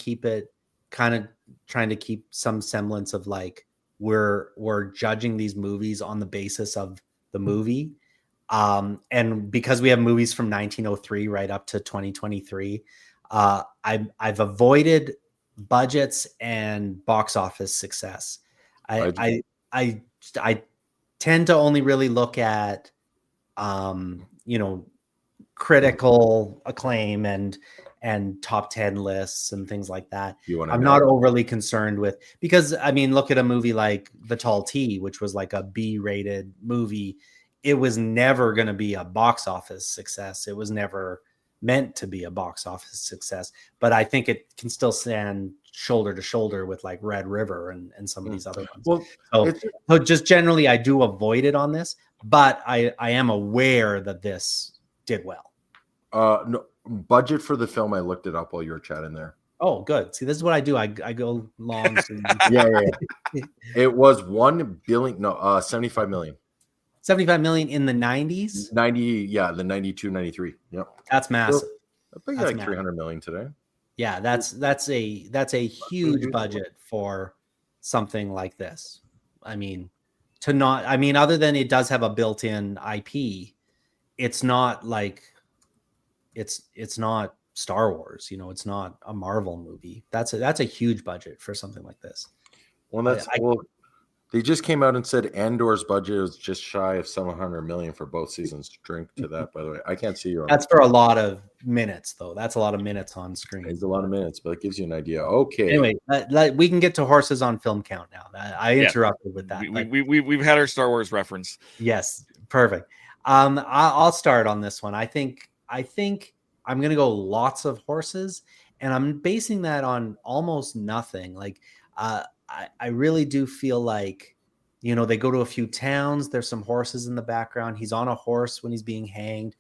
trying to keep some semblance of like we're judging these movies on the basis of the movie. And because we have movies from 1903 right up to 2023, I've avoided budgets and box office success. I I I I, I tend to only really look at you know, critical acclaim and top 10 lists and things like that. you want to I'm know? not overly concerned with, because I mean, look at a movie like The Tall T, which was like a B-rated movie. It was never going to be a box office success. It was never meant to be a box office success, but I think it can still stand shoulder to shoulder with like Red River and some of these other ones. Well, So, it's so just generally I do avoid it on this, but I am aware that this did well. no budget for the film. I looked it up while you were chatting there. Oh, good. See, this is what I do. I go long. So Yeah. It was 1 billion. No, 75 million. 75 million in the 90s. 90. Yeah, the 92, 93. Yep. That's massive. I think That's like massive. 300 million today. Yeah, that's a huge budget for something like this. I mean, other than it does have a built-in IP, it's not like it's not Star Wars, it's not a Marvel movie. That's a huge budget for something like this. Well, they just came out and said Andor's budget was just shy of 700 million for both seasons. Drink to that, by the way. I can't see you. That's for a lot of minutes, though. That's a lot of minutes on screen. It's a lot of minutes, but it gives you an idea. Okay. Anyway, we can get to horses on film count now. I interrupted with that. We've had our Star Wars reference. Yes, perfect. I'll start on this one. I think I'm gonna go lots of horses, and I'm basing that on almost nothing. Like, I really do feel like, they go to a few towns. There's some horses in the background. He's on a horse when he's being hanged.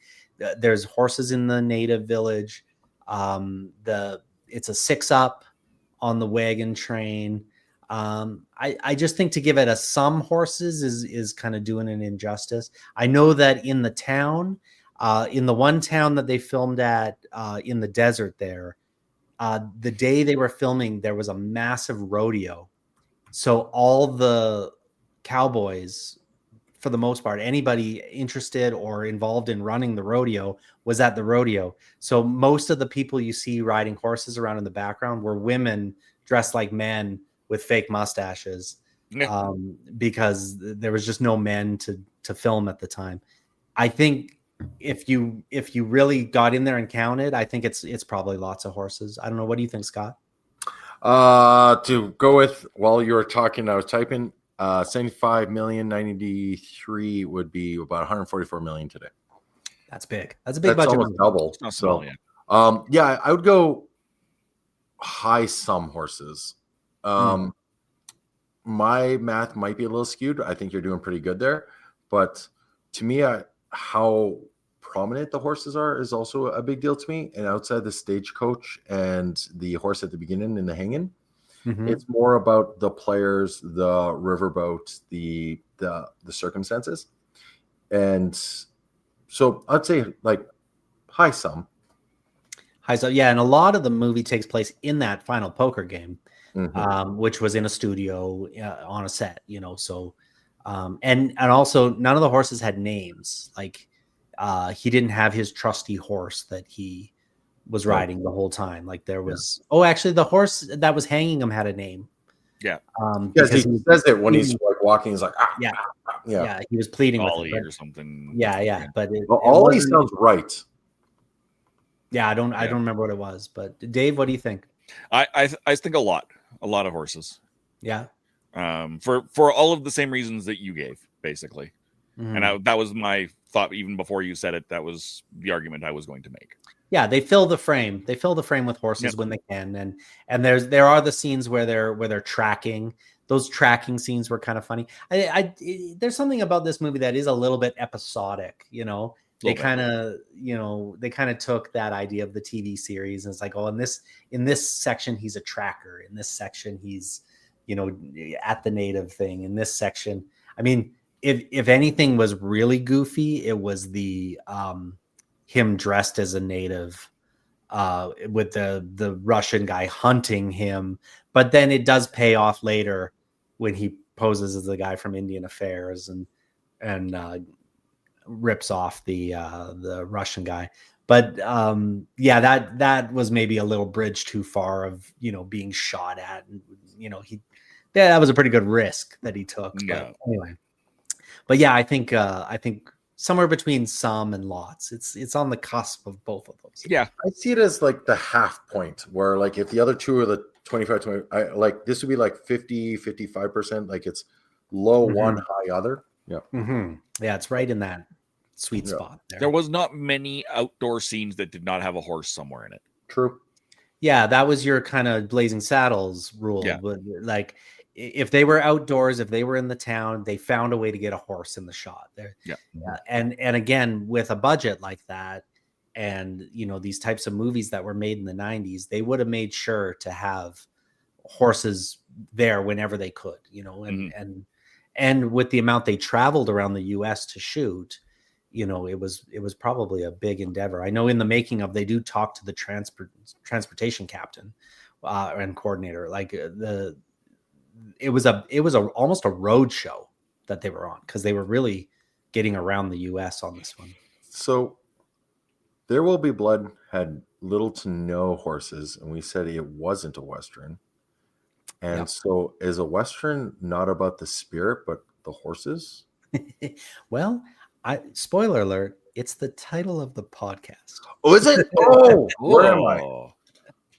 There's horses in the native village. It's a 6-up on the wagon train. I just think to give it a some horses is kind of doing an injustice. I know that in the town, in the one town that they filmed at in the desert there, the day they were filming, there was a massive rodeo. So all the cowboys, for the most part, anybody interested or involved in running the rodeo was at the rodeo. So most of the people you see riding horses around in the background were women dressed like men with fake mustaches, because there was just no men to film at the time. I think if you really got in there and counted, I think it's probably lots of horses. I don't know. What do you think, Scott? To go with, while you were talking, I was typing 75 million, 93 would be about 144 million today. That's big. That's a big budget. Almost double. Not small, yeah. Yeah, I would go high some horses. My math might be a little skewed. I think you're doing pretty good there, but to me, how prominent the horses are is also a big deal to me. And outside the stagecoach and the horse at the beginning in the hanging, it's more about the players, the riverboat, the circumstances. And so I'd say like high sum. Yeah, and a lot of the movie takes place in that final poker game, which was in a studio on a set, So, and also none of the horses had names. Like, he didn't have his trusty horse that he was riding the whole time. Like there was, actually the horse that was hanging him had a name. Yeah. Because he says it when he's like walking, he's like, he was pleading Ollie with it, or something. Yeah. But Ollie sounds right. Yeah. I don't remember what it was, but Dave, what do you think? I think a lot of horses. Yeah. For all of the same reasons that you gave, basically. And that was my thought even before you said it. That was the argument I was going to make. Yeah, they fill the frame. They fill the frame with horses when they can, and there are the scenes where they're tracking. Those tracking scenes were kind of funny. There's something about this movie that is a little bit episodic. They kind of took that idea of the TV series, and it's like, in this section he's a tracker. In this section he's at the native thing. In this section, I mean, if anything was really goofy, it was the him dressed as a native with the Russian guy hunting him. But then it does pay off later when he poses as the guy from Indian Affairs and rips off the Russian guy. But yeah, that was maybe a little bridge too far of, being shot at, and that was a pretty good risk that he took. Yeah. But anyway, but yeah, I think somewhere between some and lots. It's on the cusp of both of those. Yeah. I see it as like the half point where like if the other two are the 25, 20, like this would be like 50, 55%. Like it's low one, high other. Yeah. Mm-hmm. Yeah, it's right in that sweet spot there. There was not many outdoor scenes that did not have a horse somewhere in it. True. Yeah, that was your kind of Blazing Saddles rule. Yeah. But like, if they were outdoors, if they were in the town, they found a way to get a horse in the shot there. Yeah. And again, with a budget like that, and these types of movies that were made in the 90s, they would have made sure to have horses there whenever they could, and with the amount they traveled around the US to shoot, it was probably a big endeavor. I know in the making of, they do talk to the transportation captain and coordinator. Like it was almost a road show that they were on, because they were really getting around the US on this one. So There Will Be Blood had little to no horses, and we said it wasn't a Western. And so is a Western not about the spirit, but the horses? Well, spoiler alert, it's the title of the podcast. Oh, is it? Oh, where am I?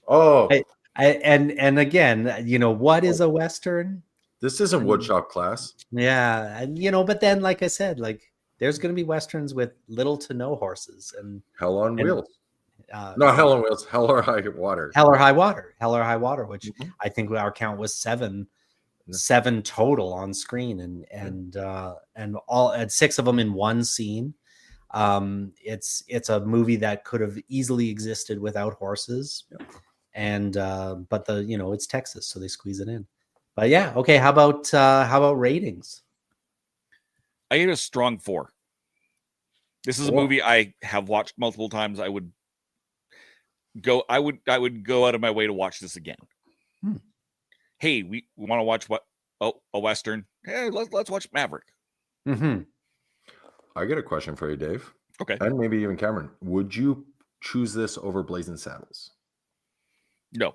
Oh, and again, what is a Western? This isn't woodshop class. Yeah, and but then, like I said, like there's going to be Westerns with little to no horses, and Hell on Wheels. Not Hell on Wheels. Hell or High Water. Hell or High Water, which I think our count was seven total on screen, and all and 6 of them in one scene. It's a movie that could have easily existed without horses, and but it's Texas, so they squeeze it in. But yeah, okay. How about ratings? I gave it a strong 4. This is a movie I have watched multiple times. I would go out of my way to watch this again. Hey, we want to watch a Western. Hey, let's watch Maverick. Mm-hmm. I got a question for you, Dave. Okay. And maybe even Cameron. Would you choose this over Blazing Saddles? No.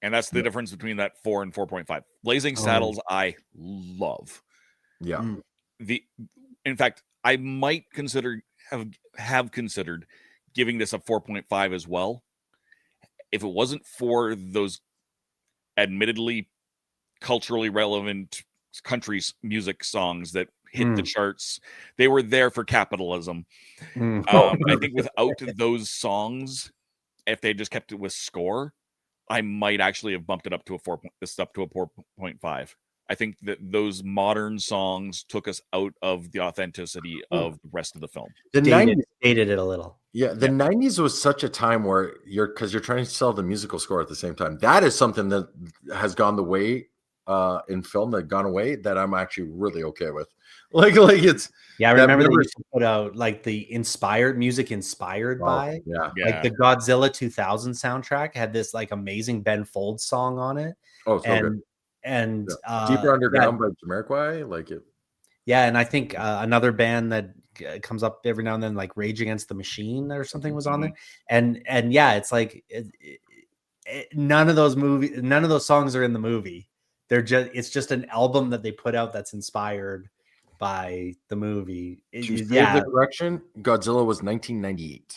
And that's the difference between that 4 and 4.5. Blazing Saddles, I love. Yeah. In fact, I might have considered giving this a 4.5 as well, if it wasn't for those admittedly culturally relevant country music songs that hit the charts. They were there for capitalism. I think without those songs, if they just kept it with score, I might actually have bumped it up to a 4.5. I think that those modern songs took us out of the authenticity of the rest of the film. The 90s dated it a little. Yeah, the 90s was such a time where you're trying to sell the musical score at the same time. That is something that has gone the way in film that gone away that I'm actually really okay with. Like it's I remember they used to put out like the music inspired by like the Godzilla 2000 soundtrack had this like amazing Ben Folds song on it. Oh, so good. And Deeper Underground by Jamiroquai, like it. Yeah, and I think another band that comes up every now and then, like Rage Against the Machine or something, was on there. And yeah, it's like none of those songs are in the movie. It's just an album that they put out that's inspired by the movie. The correction, Godzilla was 1998.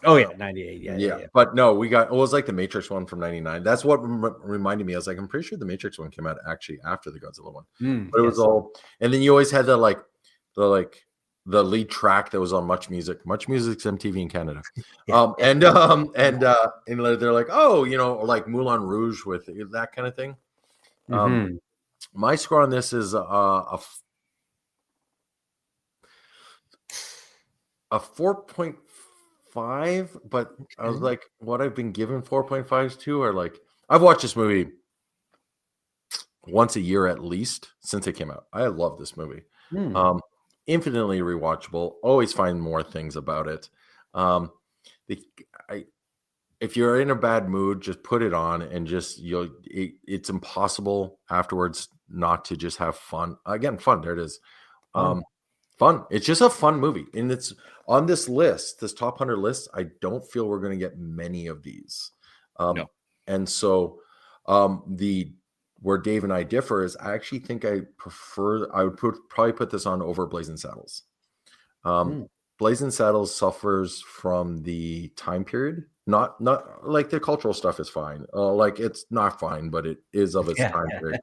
Oh yeah, 98. Yeah. But no, it was like the Matrix one from 99. That's what reminded me. I was like, I'm pretty sure the Matrix one came out actually after the Godzilla one. But it was all, and then you always had the lead track that was on Much Music. Much Music's MTV in Canada. And they're like, like Moulin Rouge with that kind of thing. My score on this is a 4.5, but I was like, what I've been given 4.5s to are like, I've watched this movie once a year at least since it came out. I love this movie. Hmm. Infinitely rewatchable. Always find more things about it. Um, the, I, if you're in a bad mood, just put it on and just it's impossible afterwards not to just have fun. Again, fun. There it is. Fun. It's just a fun movie, and it's on this list, this top 100 list. I don't feel we're going to get many of these. No. And so the where Dave and I differ is I actually think I would probably put this on over Blazing Saddles. Blazing Saddles suffers from the time period. Not like the cultural stuff is fine. Like it's not fine, but it is of its time period.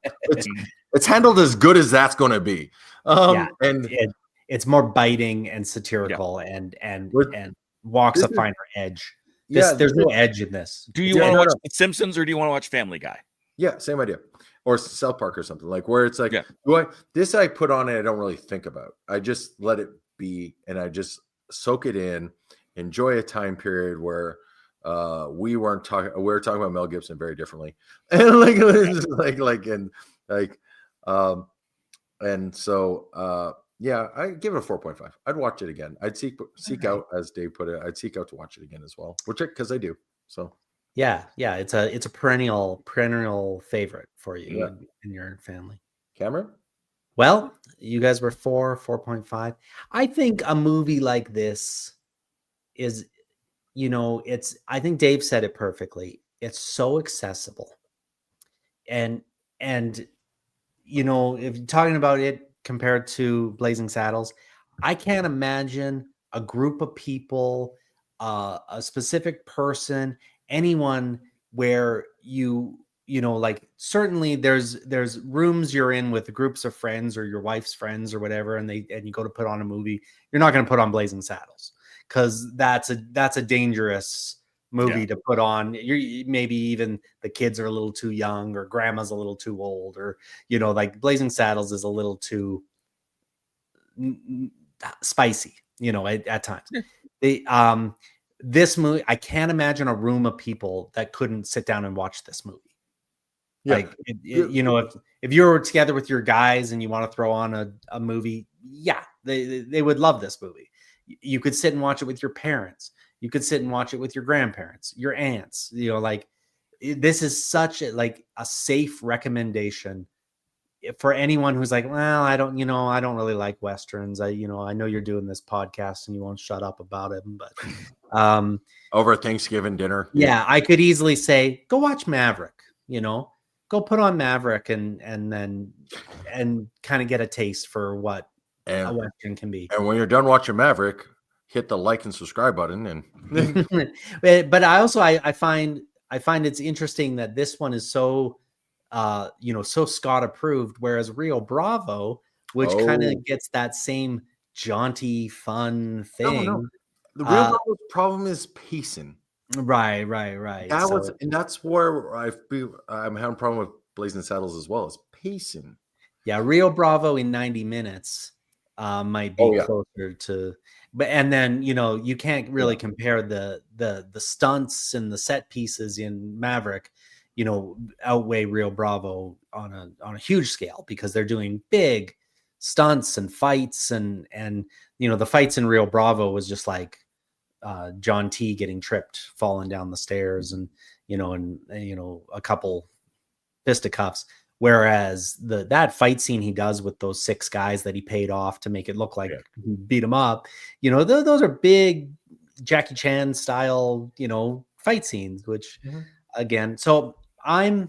It's handled as good as that's going to be. And it's more biting and satirical and walks a finer edge. There's no edge in this. Do you want to watch The Simpsons or do you want to watch Family Guy? Yeah, same idea. Or South Park or something, like where it's like, this I put on and I don't really think about. I just let it be and I just soak it in, enjoy a time period where we were talking about Mel Gibson very differently. And yeah, I give it a 4.5. I'd watch it again. I'd seek out, as Dave put it, I'd seek out to watch it again as well, because I do. So yeah, it's a perennial favorite for you and your family. Cameron? Well, you guys were 4.5. I think a movie like this is, I think Dave said it perfectly. It's so accessible. And if you're talking about it compared to Blazing Saddles, I can't imagine a group of people, a specific person, anyone where like certainly there's rooms you're in with groups of friends or your wife's friends or whatever, and you go to put on a movie. You're not going to put on Blazing Saddles because that's a dangerous movie to put on. Maybe even the kids are a little too young or grandma's a little too old, or like Blazing Saddles is a little too spicy, at times. This movie, I can't imagine a room of people that couldn't sit down and watch this movie. Like, if you were together with your guys and you want to throw on a movie, they would love this movie. You could sit and watch it with your parents. You could sit and watch it with your grandparents, your aunts. This is such a safe recommendation for anyone who's like, well, I don't really like Westerns. I know you're doing this podcast and you won't shut up about it, but over Thanksgiving dinner. Yeah, I could easily say, go watch Maverick, go put on Maverick and kind of get a taste for what a Western can be. And when you're done watching Maverick, hit the like and subscribe button. And but I find it's interesting that this one is so so Scott approved, whereas Rio Bravo, which kind of gets that same jaunty fun thing. No. The Rio Bravo's problem is pacing. Right. That's where I'm having a problem with Blazing Saddles as well, is pacing. Yeah, Rio Bravo in 90 minutes might be closer to, and then you can't really compare the stunts and the set pieces in Maverick, outweigh Rio Bravo on a huge scale, because they're doing big stunts and fights and the fights in Rio Bravo was just like John T getting tripped, falling down the stairs, and a couple fisticuffs. Whereas that fight scene he does with those 6 guys that he paid off to make it look like he beat them up, those are big Jackie Chan style, fight scenes, which again, so I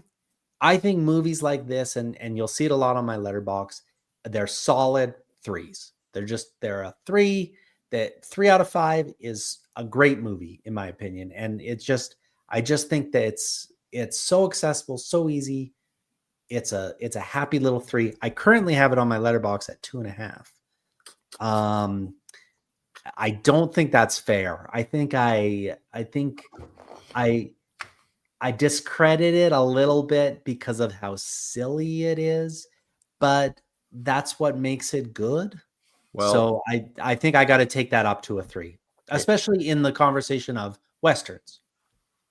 think movies like this, and you'll see it a lot on my letterbox, they're solid 3s. They're a 3. That 3 out of 5 is a great movie in my opinion. And I just think that it's so accessible, so easy. It's a happy little 3. I currently have it on my letterbox at 2.5. I don't think that's fair. I think I discredit it a little bit because of how silly it is, but that's what makes it good. Well, so I think I got to take that up to a 3, especially in the conversation of Westerns.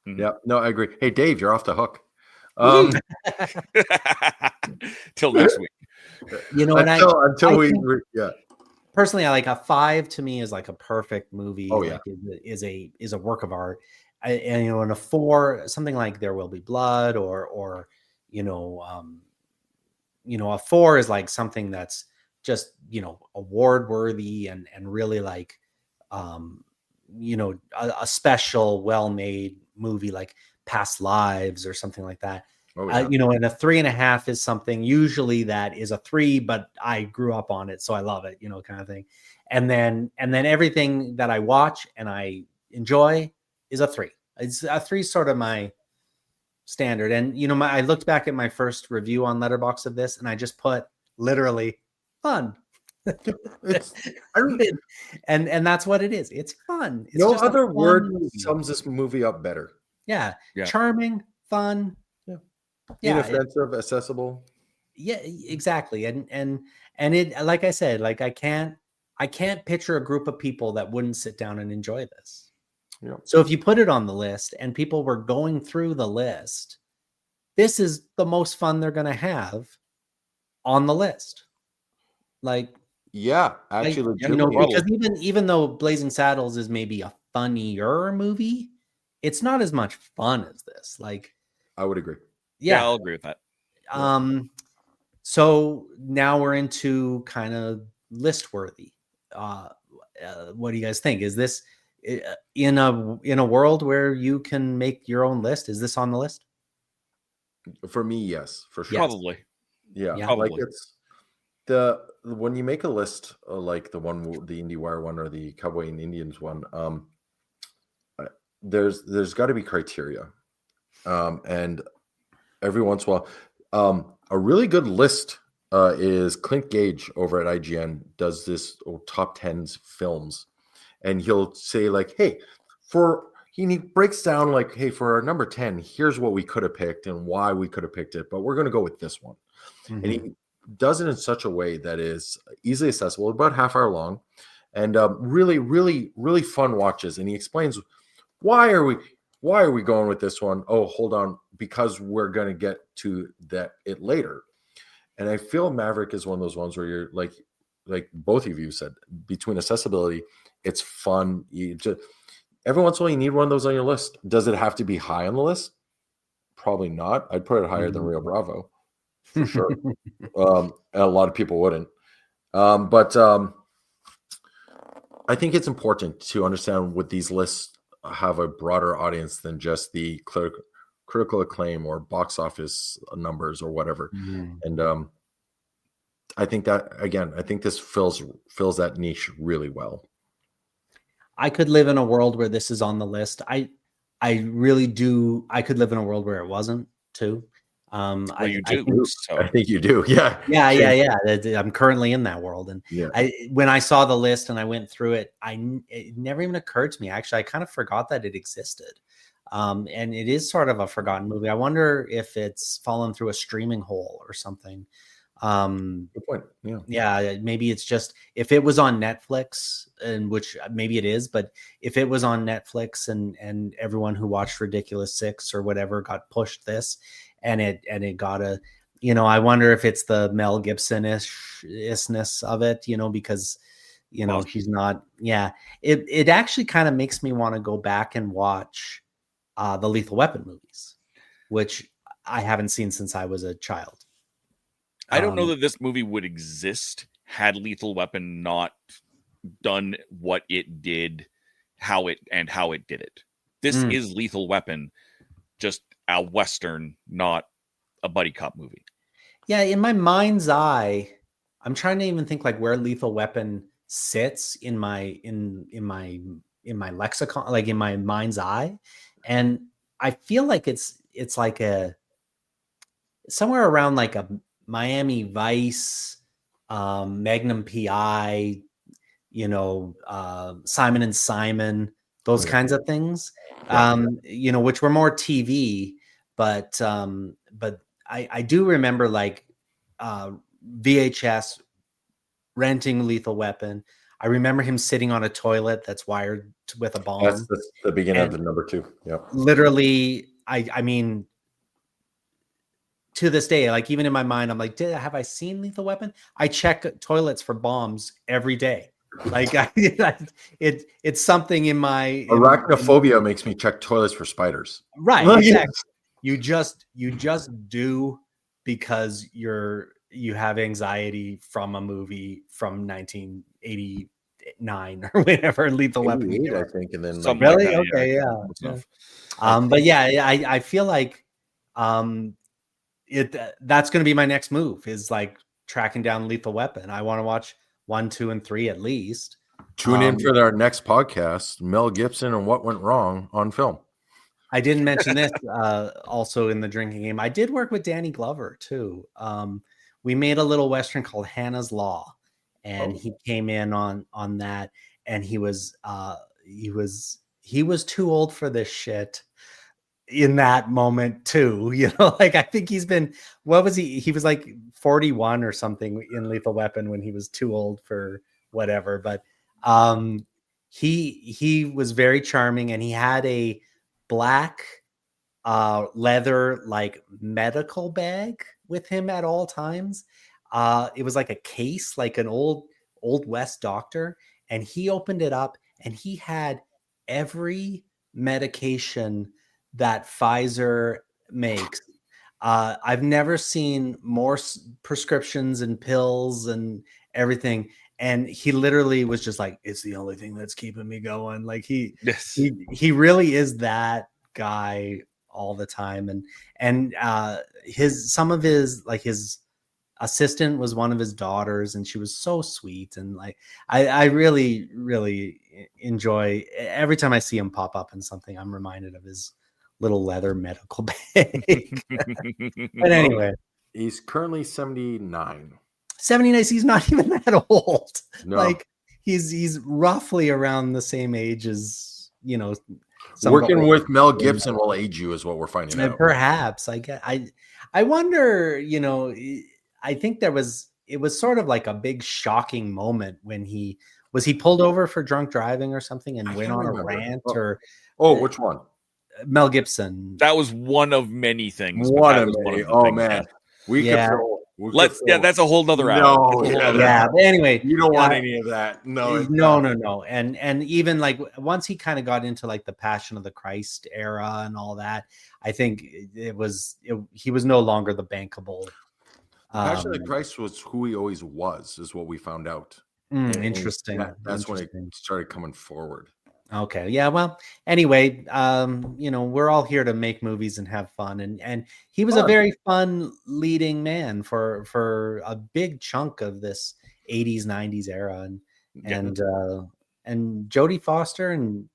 Yeah, no, I agree. Hey, Dave, you're off the hook. Till next week. You know, and until I we think yeah. personally, I like a 5 to me is like a perfect movie. Oh yeah. Like is a work of art. And you know, and a 4, something like There Will Be Blood, or you know, a 4 is like something that's just, award worthy and really like, um, a special, well-made movie like Past Lives or something like that. Oh yeah. And a 3.5 is something usually that is a 3, but I grew up on it, so I love it, kind of thing. And then everything that I watch and I enjoy is a 3. It's a 3 sort of my standard. And I looked back at my first review on Letterboxd of this, and I just put literally fun. It's I don't and that's what it is. It's fun. It's no just a other fun word movie. sums this movie up better. Yeah. Yeah. Charming, fun. Yeah. Yeah. Inoffensive, accessible. Yeah, exactly. And it, like I said, like I can't picture a group of people that wouldn't sit down and enjoy this. Yeah. So if you put it on the list and people were going through the list, this is the most fun they're going to have on the list. Like, Yeah, actually, legitimately. because even though Blazing Saddles is maybe a funnier movie, it's not as much fun as this. Like, I would agree. Yeah, I'll agree with that. So now we're into kind of list worthy. What do you guys think? Is this in a world where you can make your own list? Is this on the list? For me, yes, for sure. Yes. Probably. Yeah, Yeah. like Probably. it's when you make a list like the IndieWire one or the Cowboy and Indians one, there's got to be criteria, and every once in a while, a really good list is Clint Gage over at IGN does this top 10s films, and he'll say like, hey, he breaks down like, hey, for our number 10, here's what we could have picked and why we could have picked it, but we're going to go with this one. Mm-hmm. And he does it in such a way that is easily accessible, about half hour long, and really, really, really fun watches. And he explains why are we going with this one? Oh, hold on, because we're going to get to it later. And I feel Maverick is one of those ones where you're like both of you said, between accessibility, it's fun. Every once in a while, you need one of those on your list. Does it have to be high on the list? Probably not. I'd put it higher than Rio Bravo, for sure. And a lot of people wouldn't. But I think it's important to understand what these lists have a broader audience than just the critical acclaim or box office numbers or whatever. Mm-hmm. And I think that, again, I think this fills that niche really well. I could live in a world where this is on the list. I really do. I could live in a world where it wasn't too. You do. I think you do. Yeah. Yeah. I'm currently in that world. And yeah. When I saw the list and I went through it, it never even occurred to me. Actually, I kind of forgot that it existed. And it is sort of a forgotten movie. I wonder if it's fallen through a streaming hole or something. Good point. Yeah, maybe it's just if it was on Netflix, and which maybe it is, but if it was on Netflix and everyone who watched Ridiculous 6 or whatever got pushed this, and it got I wonder if it's the Mel Gibson-ishness of it, because he's not. Yeah, it actually kind of makes me want to go back and watch the Lethal Weapon movies, which I haven't seen since I was a child. I don't know that this movie would exist had Lethal Weapon not done what it did, how it did it. This is Lethal Weapon, just a Western, not a buddy cop movie. Yeah, in my mind's eye, I'm trying to even think like where Lethal Weapon sits in my lexicon, like in my mind's eye, and I feel like it's like a somewhere around like a Miami Vice, Magnum PI, Simon and Simon, those kinds of things, which were more TV, but I do remember like VHS renting Lethal Weapon. I remember him sitting on a toilet that's wired with a bomb. That's the beginning of the number 2. Yeah. Literally, I mean, to this day, like even in my mind, I'm like, have I seen Lethal Weapon? I check toilets for bombs every day. Like it's something in my Arachnophobia makes me check toilets for spiders. right. Exactly. You just do because you have anxiety from a movie from 1989 or whatever. Lethal Weapon, 88, I think, and then Something like like really? that, Okay, yeah. yeah. Stuff. But yeah, I feel like that's going to be my next move is like tracking down Lethal Weapon. I want to watch 1, 2, and 3 at least. tune in for our next podcast, Mel Gibson and What Went Wrong on Film. I didn't mention this also in the drinking game. I did work with Danny Glover too. We made a little Western called Hannah's Law, and he came in on that, and he was too old for this shit in that moment too. Like I think he's been, what was he was like 41 or something in Lethal Weapon when he was too old for whatever, but he was very charming, and he had a black leather like medical bag with him at all times. It was like a case, like an old West doctor, and he opened it up and he had every medication that Pfizer makes. I've never seen more prescriptions and pills and everything. And he literally was just like, it's the only thing that's keeping me going. Like he really is that guy all the time. And some of his assistant was one of his daughters, and she was so sweet. And like, I really, really enjoy every time I see him pop up in something, I'm reminded of his little leather medical bag. But anyway, he's currently 79. 79. He's not even that old. No. Like he's roughly around the same age as, Working with Mel Gibson will age you is what we're finding out. Perhaps. I wonder, I think it was sort of like a big shocking moment when he pulled over for drunk driving or something and went on a rant which one? Mel Gibson. That was one of many things. One of many. Oh man. That's a whole nother hour. But anyway, you don't want any of that. No. And even like once he kind of got into like the Passion of the Christ era and all that, I think he was no longer the bankable. Passion of the Christ was who he always was, is what we found out. Interesting. That's when it started coming forward. Okay. Yeah. Well, anyway, we're all here to make movies and have fun. And he was a very fun leading man for a big chunk of this 80s, 90s era. And Jodie Foster and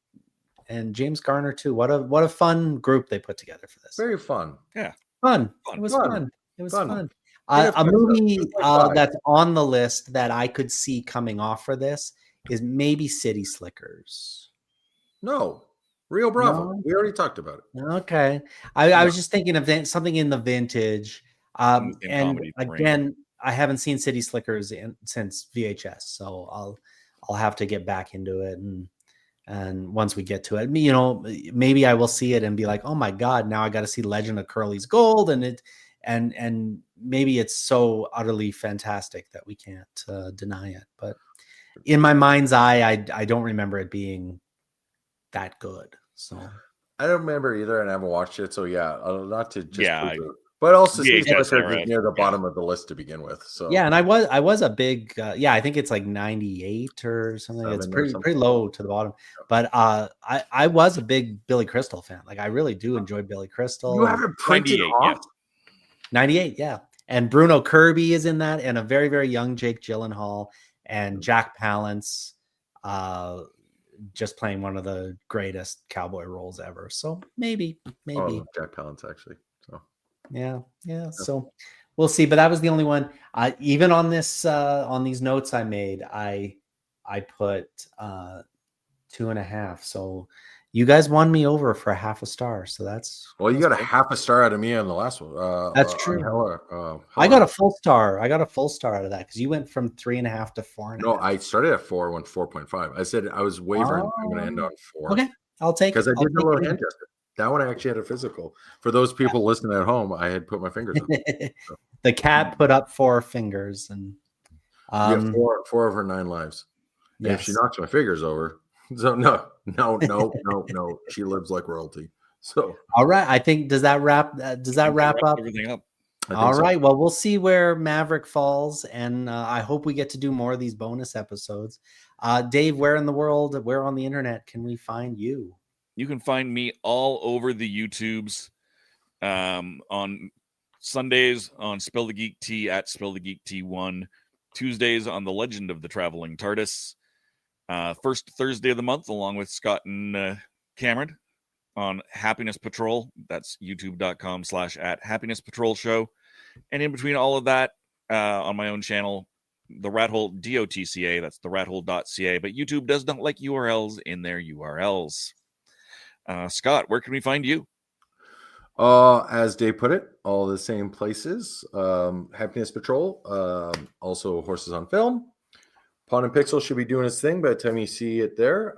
James Garner too. What a fun group they put together for this. Very fun. Yeah. Fun. It was fun. It was fun. A movie that's on the list that I could see coming off for this is maybe City Slickers. No, Rio Bravo. No? We already talked about it. Okay. I was just thinking of something in the vintage. And again, I haven't seen City Slickers since VHS, so I'll have to get back into it. And once we get to it, maybe I will see it and be like, oh my God, now I got to see Legend of Curly's Gold. And maybe it's so utterly fantastic that we can't deny it. But in my mind's eye, I don't remember it being that good. So I don't remember either, and I haven't watched it. So not to just but also near the bottom of the list to begin with. So and I was a big I think it's like 98 or something. It's pretty low to the bottom. But I was a big Billy Crystal fan. Like I really do enjoy Billy Crystal. You have it printed off? 98, yeah. And Bruno Kirby is in that, and a very, very young Jake Gyllenhaal and Jack Palance. Just playing one of the greatest cowboy roles ever. So maybe Jack Palance actually. So yeah. So we'll see. But that was the only one. Even on this on these notes I made, I put 2.5. So you guys won me over for 0.5 star. So you got a 0.5 star out of me on the last one. That's true. I got a full star. I got a full star out of that because you went from 3.5 to 4.5. No, I started at 4, went 4.5. I said I was wavering. I'm going to end on 4. Okay, I'll take it. Because I did a little hand gesture. That one I actually had a physical. For those people listening at home, I had put my fingers up. So. The cat put up 4 fingers, and yeah, four of her 9 lives. And yes. if she knocks my fingers over, so no, she lives like royalty. So all right, I think does that wrap up everything up? All right. Well, we'll see where Maverick falls, and I hope we get to do more of these bonus episodes. Dave, where in the world, where on the internet can we find you? You can find me all over the YouTubes, on Sundays on Spill the Geek Tea at Spill the Geek T1, Tuesdays on The Legend of the Traveling TARDIS, first Thursday of the month, along with Scott and Cameron on Happiness Patrol. That's youtube.com/@happinesspatrolshow. And in between all of that, on my own channel, the Rat Hole DOTCA, that's the rathole.ca, but YouTube does not like URLs in their URLs. Scott, where can we find you? As Dave put it, all the same places. Happiness Patrol, also Horses on Film. Pawn and Pixel should be doing its thing by the time you see it there.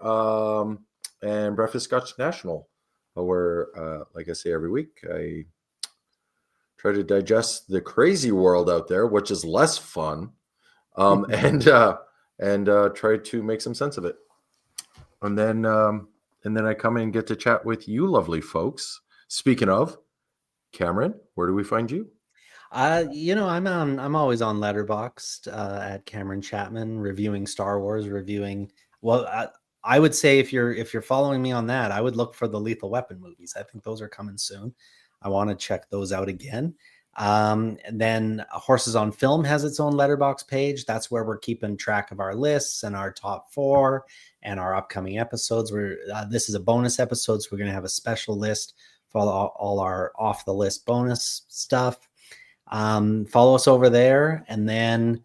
And Breakfast Scotch National, where, like I say every week, I try to digest the crazy world out there, which is less fun, and try to make some sense of it. And then I come in and get to chat with you lovely folks. Speaking of, Cameron, where do we find you? I'm always on Letterboxd at Cameron Chapman, reviewing Star Wars, I would say if you're following me on that, I would look for the Lethal Weapon movies. I think those are coming soon. I want to check those out again. And then Horses on Film has its own Letterboxd page. That's where we're keeping track of our lists and our top 4 and our upcoming episodes. This is a bonus episode, so we're going to have a special list for all our off the list bonus stuff. Follow us over there. And then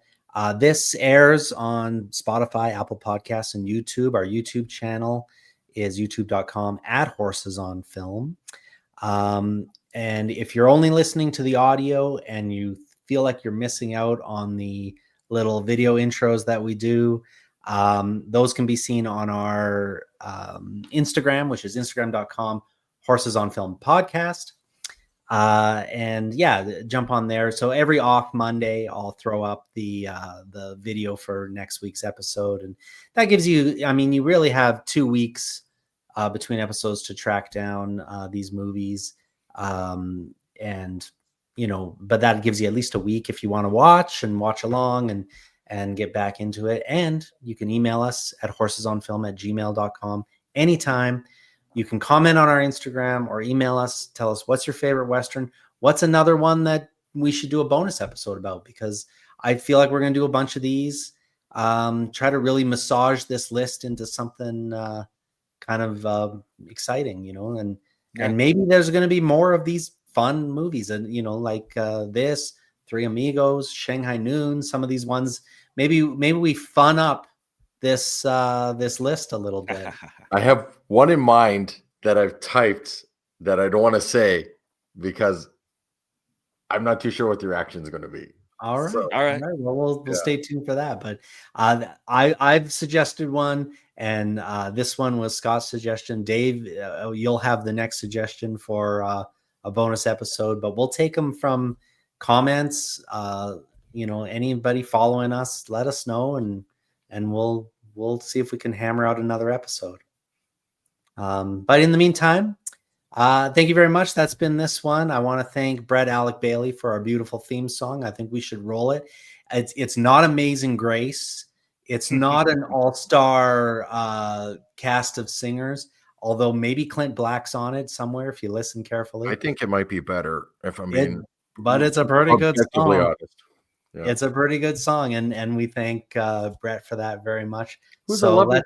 this airs on Spotify, Apple Podcasts, and YouTube. Our YouTube channel is youtube.com/horsesonfilm. And if you're only listening to the audio and you feel like you're missing out on the little video intros that we do, those can be seen on our Instagram, which is instagram.com/horsesonfilmpodcast. And yeah, jump on there. So every off Monday, I'll throw up the video for next week's episode. And that gives you, you really have 2 weeks between episodes to track down these movies. But that gives you at least a week if you want to watch along and get back into it. And you can email us at horsesonfilm@gmail.com anytime. You can comment on our Instagram or email us. Tell us what's your favorite Western. What's another one that we should do a bonus episode about? Because I feel like we're going to do a bunch of these. Try to really massage this list into something kind of exciting, and maybe there's going to be more of these fun movies, and like this, Three Amigos, Shanghai Noon. Some of these ones, maybe we fun up this list a little bit. I have one in mind that I've typed that I don't want to say because I'm not too sure what the reaction is going to be. All right. All right. Well, we'll stay tuned for that. But I've suggested one, and this one was Scott's suggestion. Dave, you'll have the next suggestion for a bonus episode, but we'll take them from comments. Anybody following us, let us know, and we'll see if we can hammer out another episode. But in the meantime, thank you very much. That's been this one. I want to thank Brett Alec Bailey for our beautiful theme song. I think we should roll it. It's not Amazing Grace. It's not an all-star cast of singers, although maybe Clint Black's on it somewhere if you listen carefully. I think it might be better if I'm being but it's a pretty good song. Honest. Yeah. It's a pretty good song, and we thank Brett for that very much. Who's a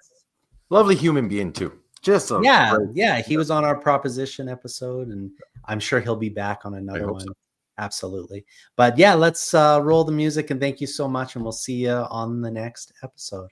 lovely human being too. He was on our Proposition episode, and I'm sure he'll be back on another one. So. Absolutely. But yeah, let's roll the music, and thank you so much, and we'll see you on the next episode.